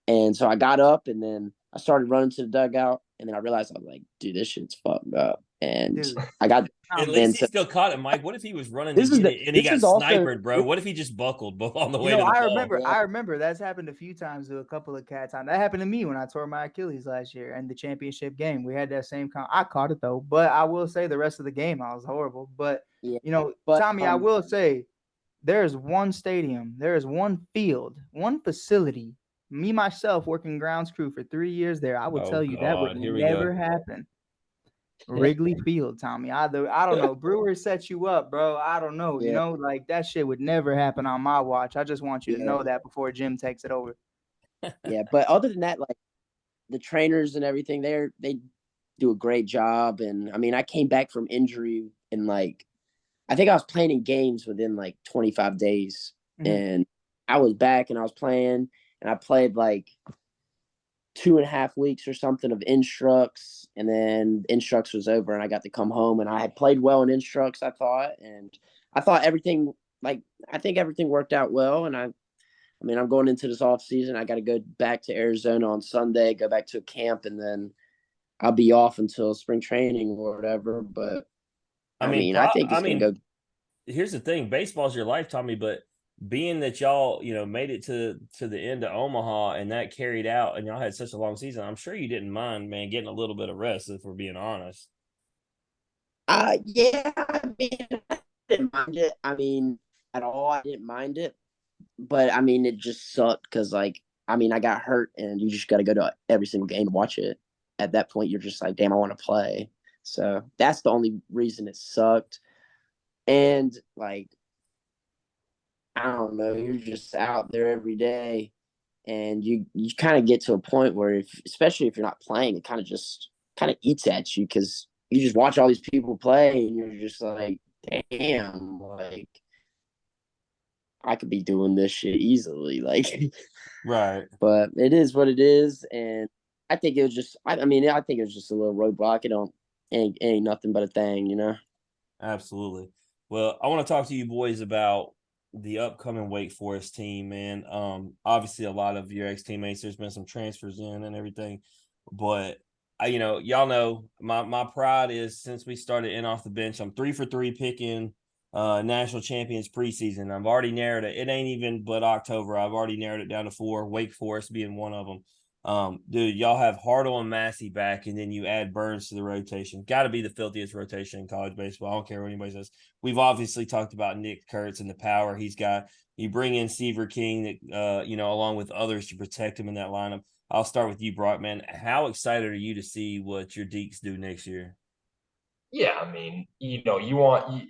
And so I got up, and then I started running to the dugout, and then I realized I was like, dude, this shit's fucked up. And I got at least he still caught it, Mike. What if he was running and he got sniped, bro? What if he just buckled on the way to the ball? I remember that's happened a few times to a couple of cats. That happened to me when I tore my Achilles last year in the championship game. We had that same I caught it though, but I will say the rest of the game I was horrible. But Tommy, I will say there's one stadium, there is one field, one facility Me, myself, working grounds crew for 3 years there, I would Oh, tell you that would God. Here we never go. happen. Wrigley Field, Tommy. I don't know. Brewers set you up, bro. I don't know. Yeah. You know, like that shit would never happen on my watch. I just want you to Yeah. know that before Jim takes it over. Yeah, but other than that, like the trainers and everything, they do a great job. And I mean, I came back from injury and like I think I was playing in games within like 25 days, and I was back and I was playing, and I played like 2.5 weeks or something of instructs, and then instructs was over and I got to come home, and I had played well in instructs, I thought, and I thought everything, like, I think everything worked out well. And I mean, I'm going into this off season. I got to go back to Arizona on Sunday, go back to a camp, and then I'll be off until spring training or whatever. But I mean, I think it's going to go. Here's the thing: baseball's your life, Tommy. But being that y'all, made it to the end of Omaha and that carried out, and y'all had such a long season, I'm sure you didn't mind, man, getting a little bit of rest. If we're being honest. Yeah, I mean, I didn't mind it. I mean, at all, I didn't mind it. But I mean, it just sucked because, like, I mean, I got hurt, and you just got to go to every single game to watch it. At that point, you're just like, damn, I want to play. So that's the only reason it sucked. And like, I don't know, you're just out there every day, and you kind of get to a point where, especially if you're not playing, it kind of eats at you because you just watch all these people play, and you're just like, damn, like I could be doing this shit easily, like. Right. But it is what it is, and I think it was just. I mean, I think it was just a little roadblock. It ain't nothing but a thing, you know. Absolutely. Well, I want to talk to you boys about the upcoming Wake Forest team, man. Obviously, a lot of your ex-teammates. There's been some transfers in and everything, but y'all know my pride is since we started in off the bench, I'm 3 for 3 picking national champions preseason. I've already narrowed it. It ain't even but October. I've already narrowed it down to 4. Wake Forest being one of them. Dude, y'all have Hartle and Massey back, and then you add Burns to the rotation. Got to be the filthiest rotation in college baseball. I don't care what anybody says. We've obviously talked about Nick Kurtz and the power he's got. You bring in Seaver King, that along with others to protect him in that lineup. I'll start with you, Brock, man. How excited are you to see what your Deeks do next year? Yeah, I mean, you want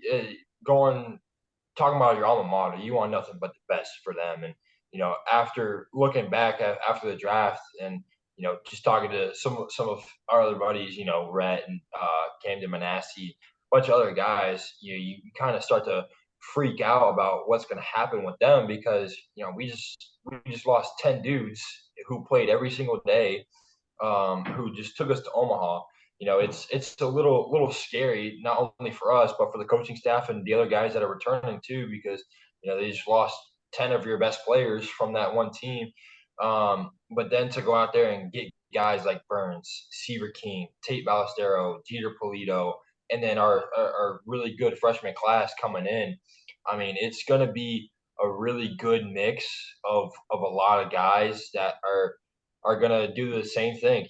talking about your alma mater, you want nothing but the best for them. And after looking back after the draft, and just talking to some of our other buddies, Rhett and Camden Manassi, a bunch of other guys, you kind of start to freak out about what's going to happen with them because we just lost 10 dudes who played every single day, who just took us to Omaha. It's a little scary, not only for us, but for the coaching staff and the other guys that are returning too, because they just lost 10 of your best players from that one team. But then to go out there and get guys like Burns, Seaver King, Tate Ballestero, Jeter Polito, and then our really good freshman class coming in. I mean, it's going to be a really good mix of a lot of guys that are going to do the same thing.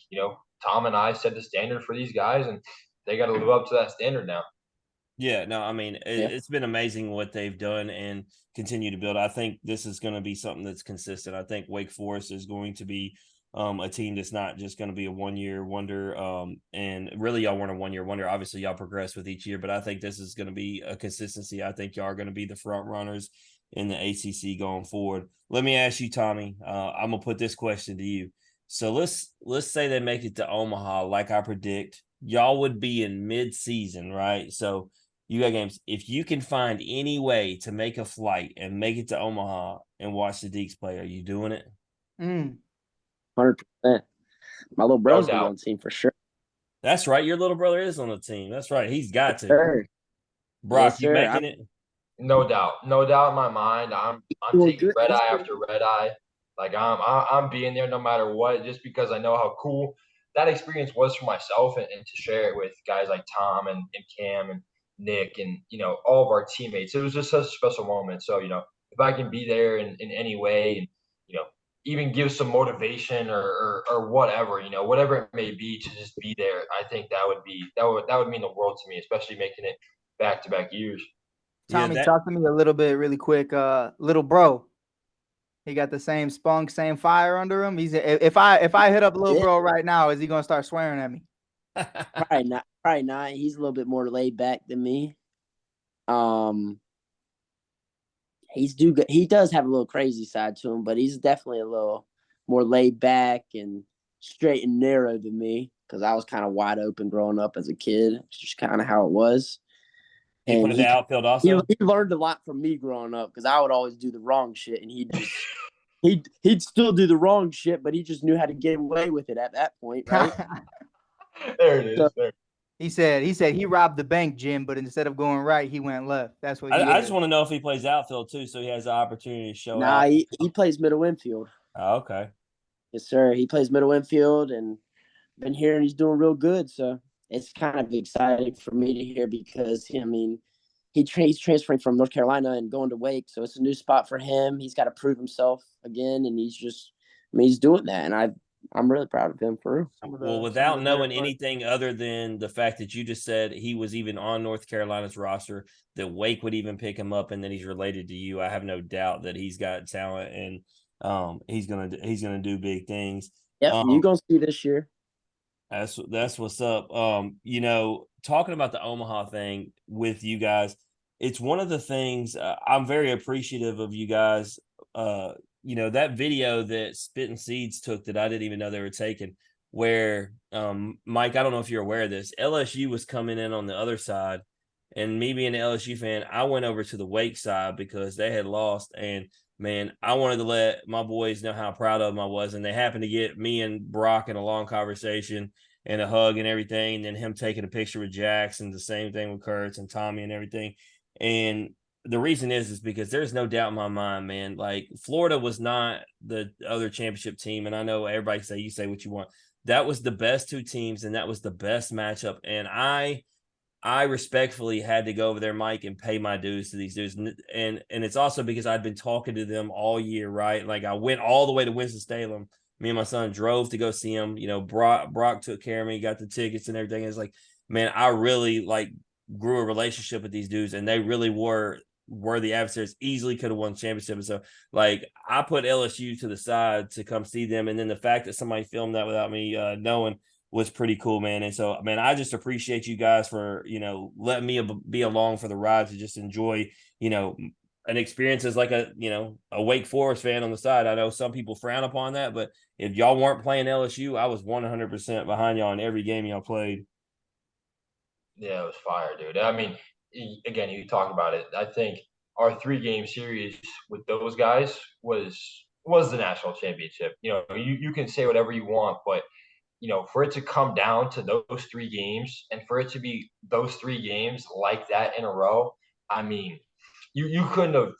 Tom and I set the standard for these guys, and they got to live up to that standard now. Yeah, no, I mean, it's been amazing what they've done and continue to build. I think this is going to be something that's consistent. I think Wake Forest is going to be a team that's not just going to be a one-year wonder. And really, y'all weren't a one-year wonder. Obviously, y'all progress with each year, but I think this is going to be a consistency. I think y'all are going to be the front runners in the ACC going forward. Let me ask you, Tommy. I'm gonna put this question to you. So let's say they make it to Omaha, like I predict. Y'all would be in mid-season, right? So you got games. If you can find any way to make a flight and make it to Omaha and watch the Deeks play, are you doing it? 100%. My little brother's on the team for sure. That's right. Your little brother is on the team. That's right. He's got to. Sure. Brock, Yes, you making it? No doubt in my mind. I'm taking red eye after red eye. Like I'm being there no matter what, just because I know how cool that experience was for myself, and to share it with guys like Tom and Cam and Nick and all of our teammates. It was just such a special moment. So if I can be there in any way, and even give some motivation or whatever, whatever it may be, to just be there, I think that would mean the world to me, especially making it back-to-back years. Tommy, talk to me a little bit really quick. Little bro, He got the same spunk, same fire under him. He's if I hit up little bro right now, is he gonna start swearing at me? Probably not. Probably not. He's a little bit more laid back than me. He does have a little crazy side to him, but he's definitely a little more laid back and straight and narrow than me because I was kind of wide open growing up as a kid. It's just kind of how it was. He played the outfield also. He learned a lot from me growing up because I would always do the wrong shit, and he'd still do the wrong shit, but he just knew how to get away with it at that point, right? There it is. So, there. He said he robbed the bank, Jim, but instead of going right, he went left. That's what I just want to know if he plays outfield too, so he has the opportunity to show out. he plays middle infield. Oh, okay. Yes, sir. He plays middle infield, and been hearing he's doing real good. So it's kind of exciting for me to hear because he's transferring from North Carolina and going to Wake, so it's a new spot for him. He's got to prove himself again, and he's doing that, and I'm really proud of him for real. Well, without knowing anything other than the fact that you just said he was even on North Carolina's roster, that Wake would even pick him up, and that he's related to you, I have no doubt that he's got talent and he's gonna do big things. Yep, you're gonna see this year. That's what's up. Talking about the Omaha thing with you guys, it's one of the things I'm very appreciative of you guys. That video that Spit and Seeds took that I didn't even know they were taking, where Mike, I don't know if you're aware of this, LSU was coming in on the other side, and me being an LSU fan, I went over to the Wake side because they had lost, and man, I wanted to let my boys know how proud of them I was, and they happened to get me and Brock in a long conversation and a hug and everything, and then him taking a picture with Jackson, the same thing with Kurtz and Tommy and everything. And the reason is because there's no doubt in my mind, man, like Florida was not the other championship team. And I know everybody you say what you want. That was the best two teams, and that was the best matchup. And I respectfully had to go over there, Mike, and pay my dues to these dudes. And it's also because I'd been talking to them all year, right? Like I went all the way to Winston-Salem. Me and my son drove to go see him. Brock took care of me, got the tickets and everything. It's like, man, I really grew a relationship with these dudes, and they really were the adversaries. Easily could have won the championship. And so I put LSU to the side to come see them. And then the fact that somebody filmed that without me knowing was pretty cool, man. And so, man, I just appreciate you guys for, letting me be along for the ride to just enjoy, an experience as like a Wake Forest fan on the side. I know some people frown upon that, but if y'all weren't playing LSU, I was 100% behind y'all in every game y'all played. Yeah, it was fire, dude. I mean, again, you talk about it. I think our 3-game series with those guys was the national championship. You can say whatever you want, but for it to come down to those 3 games and for it to be those 3 games like that in a row, I mean, you couldn't have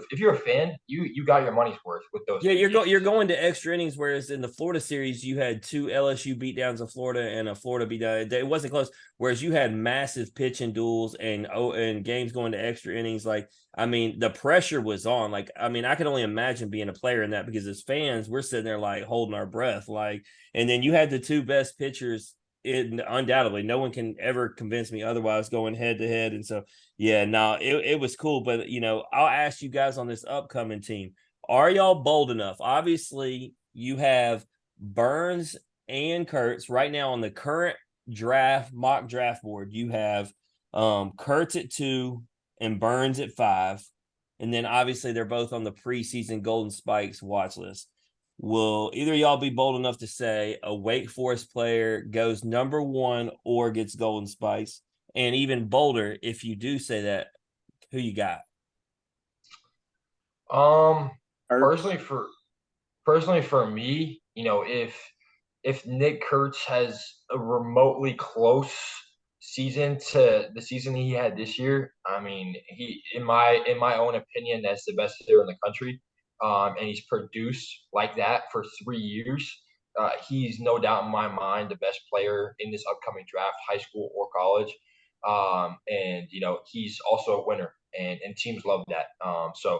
if you're a fan, you got your money's worth with those. Yeah, you're going to extra innings, whereas in the Florida series you had 2 LSU beatdowns of Florida and a Florida beatdown. It wasn't close. Whereas you had massive pitching duels and games going to extra innings. Like, I mean, the pressure was on. Like, I mean, I can only imagine being a player in that because as fans, we're sitting there like holding our breath. Like, and then you had the 2 best pitchers. Undoubtedly, no one can ever convince me otherwise going head to head. And so, yeah, no, it was cool. But, I'll ask you guys on this upcoming team, are y'all bold enough? Obviously, you have Burns and Kurtz right now on the current mock draft board. You have Kurtz at 2 and Burns at 5. And then obviously they're both on the preseason Golden Spikes watch list. Will either of y'all be bold enough to say a Wake Forest player goes number 1 or gets Golden Spikes? And even bolder, if you do say that, who you got? Personally for me, if Nick Kurtz has a remotely close season to the season he had this year, I mean, he in my own opinion, that's the best hitter in the country. And he's produced like that for 3 years. He's no doubt in my mind the best player in this upcoming draft, high school or college. And he's also a winner, and teams love that. So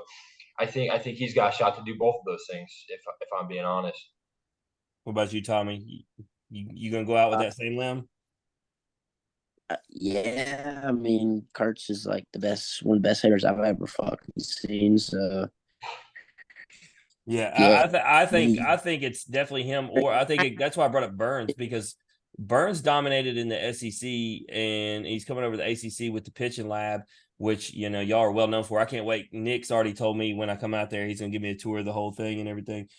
I think he's got a shot to do both of those things. If I'm being honest. What about you, Tommy? You gonna go out with that same limb? Yeah, I mean, Kurtz is like one of the best hitters I've ever fucking seen. So Yeah, Yeah. I think it's definitely him, or I think that's why I brought up Burns, because Burns dominated in the SEC, and he's coming over to the ACC with the pitching lab, which y'all are well known for. I can't wait. Nick's already told me when I come out there, he's gonna give me a tour of the whole thing and everything.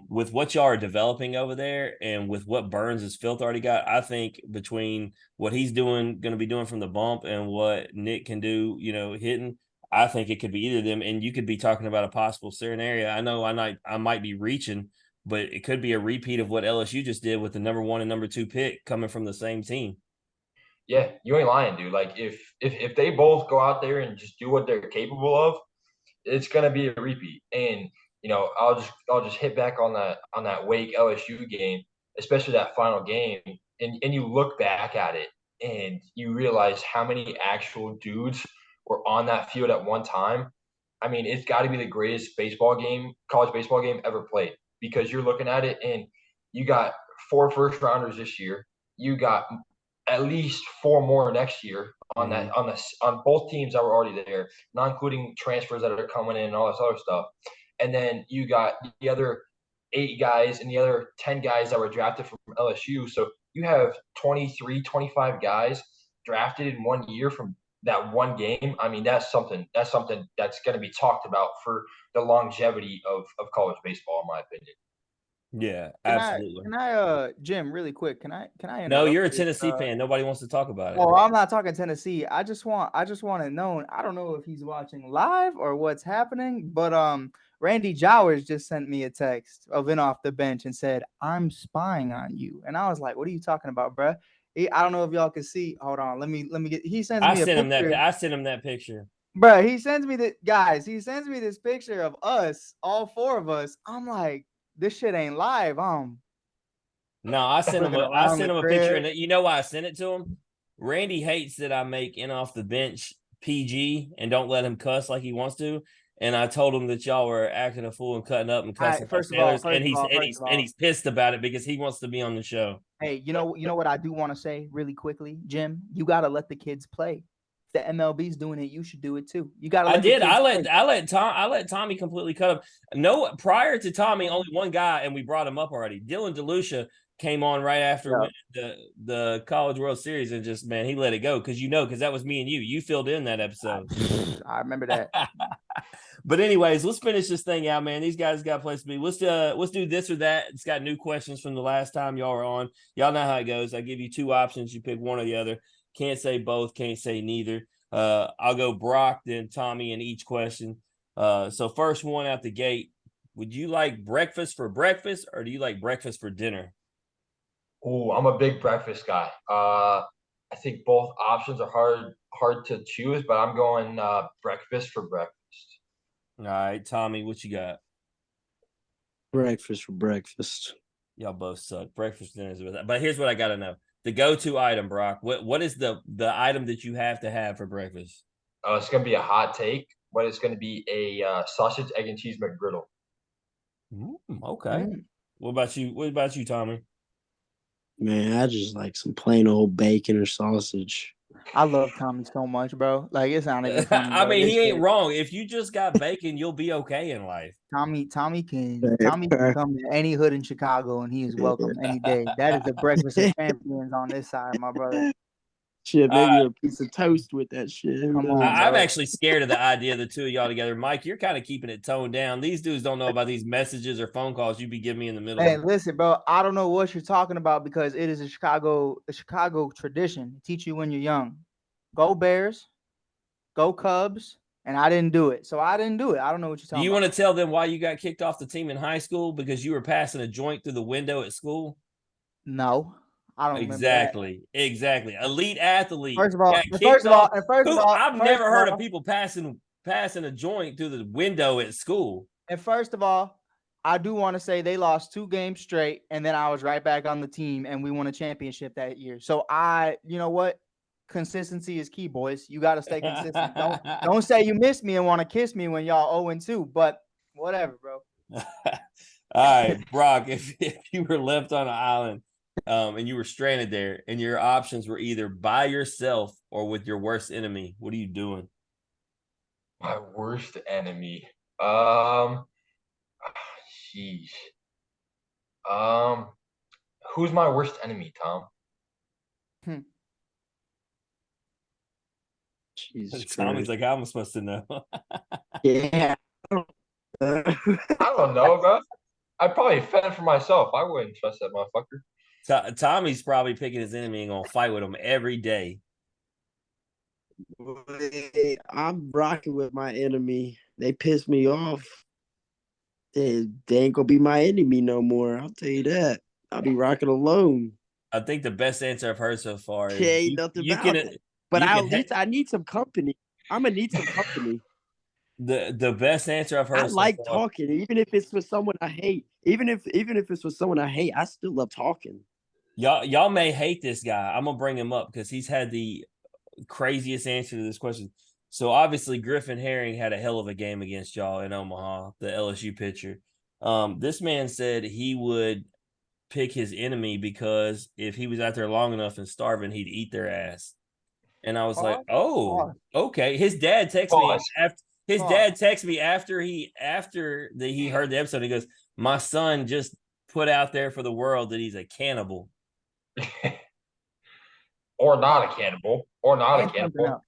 With what y'all are developing over there, and with what Burns' Filth already got, I think between what he's going to be doing from the bump and what Nick can do, hitting. I think it could be either of them, and you could be talking about a possible scenario. I know I might be reaching, but it could be a repeat of what LSU just did with the number 1 and number 2 pick coming from the same team. Yeah, you ain't lying, dude. Like if they both go out there and just do what they're capable of, it's gonna be a repeat. And I'll just hit back on that Wake LSU game, especially that final game, and you look back at it and you realize how many actual dudes were on that field at one time. I mean, it's got to be the greatest college baseball game ever played, because you're looking at it and you got 4 first rounders this year. You got at least 4 more next year on both teams that were already there, not including transfers that are coming in and all this other stuff. And then you got the other 8 guys and the other 10 guys that were drafted from LSU. So you have 23, 25 guys drafted in 1 year from that one game. I mean, that's something that's going to be talked about for the longevity of college baseball, in my opinion. Yeah, absolutely. Can I Jim, really quick? Can I No, you're a Tennessee fan. Nobody wants to talk about it. Oh, I'm not talking Tennessee. I just want to know. I don't know if he's watching live or what's happening, but Randy Jowers just sent me a text of in off the bench and said, "I'm spying on you," and I was like, "What are you talking about, bruh?" I don't know if y'all can see. Hold on, let me get. He sends me a picture. I sent him that picture, bruh. He sends me He sends me this picture of us, all 4 of us. I'm like, this shit ain't live. No, I sent him a picture, and you know why I sent it to him? Randy hates that I make in off the bench PG and don't let him cuss like he wants to. And I told him that y'all were acting a fool and cutting up and cussing. And he's pissed about it because he wants to be on the show. Hey, you know what I do want to say really quickly, Jim? You got to let the kids play. If the MLB's doing it, you should do it too. You got to. I let Tommy completely cut him. No, prior to Tommy, only one guy, and we brought him up already. Dylan DeLucia came on right after the College World Series, and just, man, he let it go because that was me and you. You filled in that episode. I remember that. But anyways, let's finish this thing out, man. These guys got a place to be. Let's do this or that. It's got new questions from the last time y'all were on. Y'all know how it goes. I give you 2 options. You pick one or the other. Can't say both. Can't say neither. I'll go Brock, then Tommy in each question. So first one out the gate. Would you like breakfast for breakfast, or do you like breakfast for dinner? Oh, I'm a big breakfast guy. I think both options are hard to choose, but I'm going breakfast for breakfast. All right, Tommy, what you got? Breakfast for breakfast. Y'all both suck. Breakfast dinners with that. But here's what I gotta know: the go-to item, Brock. What is the item that you have to have for breakfast? It's gonna be a hot take, but it's gonna be a sausage, egg, and cheese McGriddle. Okay. What about you, Tommy? Man, I just like some plain old bacon or sausage. I love Tommy so much, bro. Like, it's not even funny. I mean, he ain't wrong. If you just got bacon, you'll be okay in life. Tommy can come to any hood in Chicago, and he is welcome any day. That is the breakfast of champions on this side, my brother. Shit, maybe a piece of toast with that shit. I'm actually scared of the idea of the 2 of y'all together. Mike, you're kind of keeping it toned down. These dudes don't know about these messages or phone calls you be giving me in the middle. Hey, listen, bro. I don't know what you're talking about because it is a Chicago tradition. Teach you when you're young. Go Bears, go Cubs, and I didn't do it. So I didn't do it. I don't know what you're talking about. Do you want to tell them why you got kicked off the team in high school? Because you were passing a joint through the window at school? No. I don't Exactly. Elite athlete. First of all, I've never heard of people passing a joint through the window at school. And first of all, I do want to say they lost 2 games straight, and then I was right back on the team, and we won a championship that year. So you know what? Consistency is key, boys. You got to stay consistent. Don't say you miss me and want to kiss me when y'all 0-2, but whatever, bro. All right, Brock, if you were left on an island, and you were stranded there, and your options were either by yourself or with your worst enemy, what are you doing? My worst enemy. Jeez. Who's my worst enemy, Tom? Jesus Tommy's Christ. like, how am I supposed to know? Yeah. I don't know, bro. I'd probably fend for myself. I wouldn't trust that motherfucker. Tommy's probably picking his enemy and gonna fight with him every day. I'm rocking with my enemy. They piss me off. They ain't gonna be my enemy no more. I'll tell you that. I'll be rocking alone. I think the best answer I've heard so far is Ain't nothing you about can. it. But you at can least I need some company. I'm gonna need some company. The best answer I've heard. I so like far, talking, even if it's with someone I hate. Even if it's with someone I hate, I still love talking. Y'all may hate this guy. I'm gonna bring him up because he's had the craziest answer to this question. So obviously Griffin Herring had a hell of a game against y'all in Omaha, the LSU pitcher. This man said he would pick his enemy because if he was out there long enough and starving, he'd eat their ass. And I was like, oh, okay. His dad texted me after dad texted me after he heard the episode. He goes, my son just put out there for the world that he's a cannibal. Or not a cannibal. Or not a cannibal.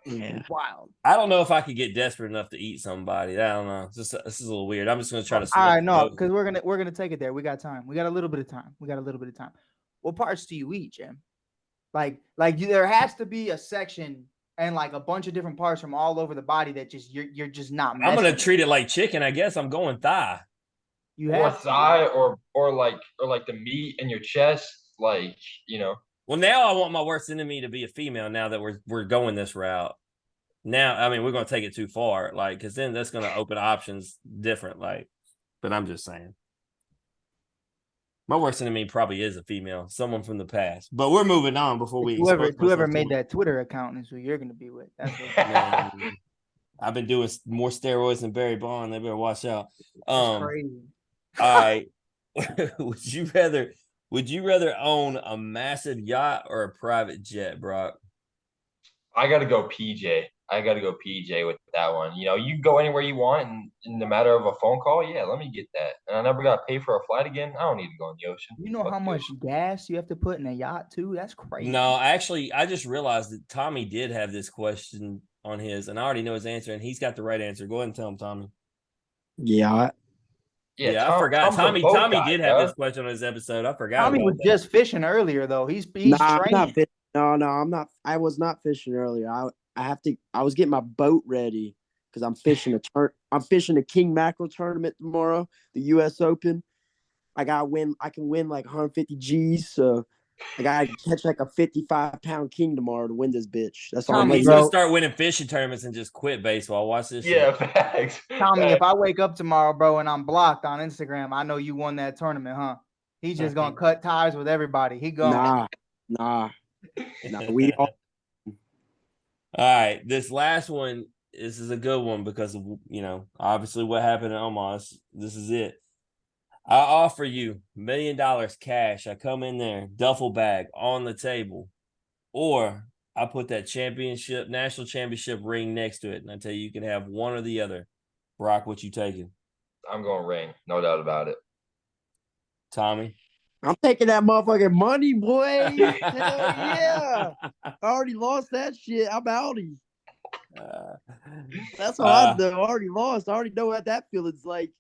Yeah. Wild. I don't know if I could get desperate enough to eat somebody. I don't know. This is a little weird. I'm just gonna try to. All right, no, because we're gonna take it there. We got time. We got a little bit of time. What parts do you eat, Jim? Like there has to be a section and like a bunch of different parts from all over the body that just you're just not. I'm gonna treat it like chicken. I guess I'm going thigh. You or have thigh, or like the meat in your chest, like Well, now I want my worst enemy to be a female. Now that we're going this route, now I mean we're gonna take it too far, like because then that's gonna open options different. Like, but I'm just saying, my worst enemy probably is a female, someone from the past. But we're moving on before we. Whoever made that Twitter account is who you're gonna be with. That's what. Man, I've been doing more steroids than Barry Bond. They better watch out. That's crazy. All right, Would you rather own a massive yacht or a private jet, Brock? I got to go PJ. With that one. You can go anywhere you want in the matter of a phone call. Yeah, let me get that. And I never got to pay for a flight again. I don't need to go in the ocean. You know how much gas you have to put in a yacht too? That's crazy. No, actually, I just realized that Tommy did have this question on his, and I already know his answer, and he's got the right answer. Go ahead and tell him, Tommy. Yeah. Yeah, I forgot. Tommy did have this question on his episode. I forgot. Tommy was just fishing earlier, though. He's I'm not training. No, I'm not. I was not fishing earlier. I was getting my boat ready because I'm fishing a king mackerel tournament tomorrow, the U.S. Open. I can win like 150 G's, so I gotta catch like a 55-pound king tomorrow to win this bitch. That's all. He's gonna start winning fishing tournaments and just quit baseball. Watch this. Yeah, shit. facts. Tommy, if I wake up tomorrow, bro, and I'm blocked on Instagram, I know you won that tournament, huh? He's just gonna cut ties with everybody. He gone. Nah. We all. All right, this last one. This is a good one because of obviously what happened in Omaha. This is it. I offer you $1 million cash. I come in there, duffel bag on the table, or I put that national championship ring next to it, and I tell you can have one or the other. Brock, what you taking? I'm going ring, no doubt about it. Tommy? I'm taking that motherfucking money, boy. Hell yeah. I already lost that shit. I'm outie. That's all I know. I already lost. I already know what that feeling's like.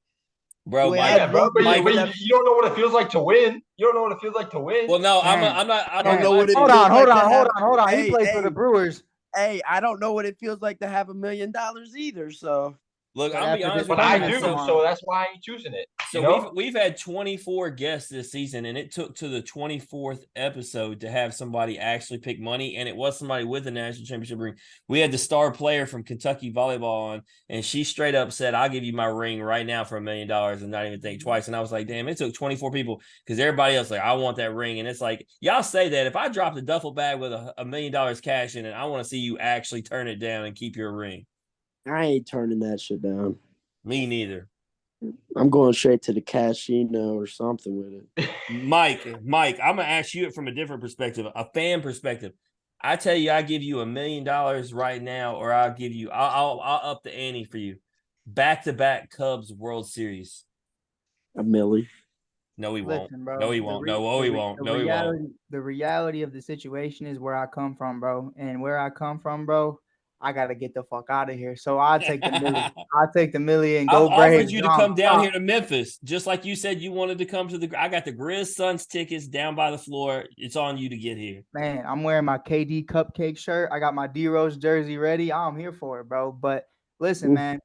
Bro, but you don't know what it feels like to win. You don't know what it feels like to win. Well, no, I'm not. I don't know what it Hold on. He plays for the Brewers. Hey, I don't know what it feels like to have $1 million either. So look, I'll be honest with you. I do, so that's why I ain't choosing it. So we've had 24 guests this season, and it took to the 24th episode to have somebody actually pick money, and it was somebody with a national championship ring. We had the star player from Kentucky volleyball on, and she straight up said, "I'll give you my ring right now for $1 million," and not even think twice. And I was like, "Damn!" It took 24 people because everybody else like, "I want that ring," and it's like y'all say that if I drop the duffel bag with $1 million cash in it, I want to see you actually turn it down and keep your ring. I ain't turning that shit down. Me neither. I'm going straight to the casino or something with it. Mike, I'm gonna ask you it from a different perspective, a fan perspective. I tell you, I give you $1 million right now, or I'll up the ante for you. back-to-back Cubs World Series. A Millie. No, he won't. Listen, bro. No, he won't. No, he won't. No, he won't. The reality of the situation is where I come from, bro. And where I come from, bro, I gotta get the fuck out of here. So I'll take the Millie. I'll take the Millie and go I've Braves. offered you to come down here to Memphis, just like you said you wanted to come to the. I got the Grizz Suns tickets down by the floor. It's on you to get here. Man, I'm wearing my KD cupcake shirt. I got my D Rose jersey ready. I'm here for it, bro. But listen, man,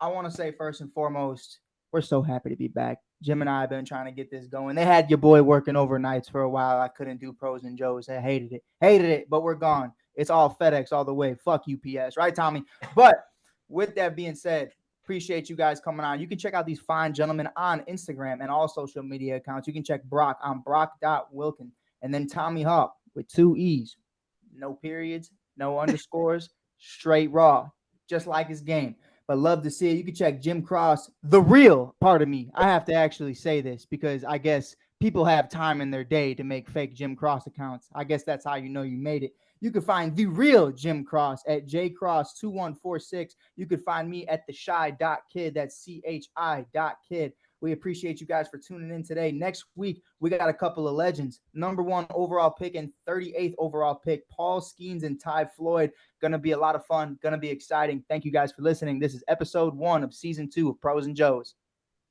I want to say first and foremost, we're so happy to be back. Jim and I have been trying to get this going. They had your boy working overnights for a while. I couldn't do pros and Joes. I hated it, but we're gone. It's all FedEx all the way. Fuck UPS, right, Tommy? But with that being said, appreciate you guys coming on. You can check out these fine gentlemen on Instagram and all social media accounts. You can check Brock on brock.wilken and then Tommy Hawke with 2 E's. No periods, no underscores, straight raw, just like his game. But love to see it. You can check Jim Cross, the real part of me. I have to actually say this because I guess people have time in their day to make fake Jim Cross accounts. I guess that's how you know you made it. You can find the real Jim Cross at jcross2146. You can find me at theshy.kid. That's CHI.kid. We appreciate you guys for tuning in today. Next week, we got a couple of legends. Number 1 overall pick and 38th overall pick, Paul Skeens and Ty Floyd. Going to be a lot of fun. Going to be exciting. Thank you guys for listening. This is episode 1 of season 2 of Pros and Joes.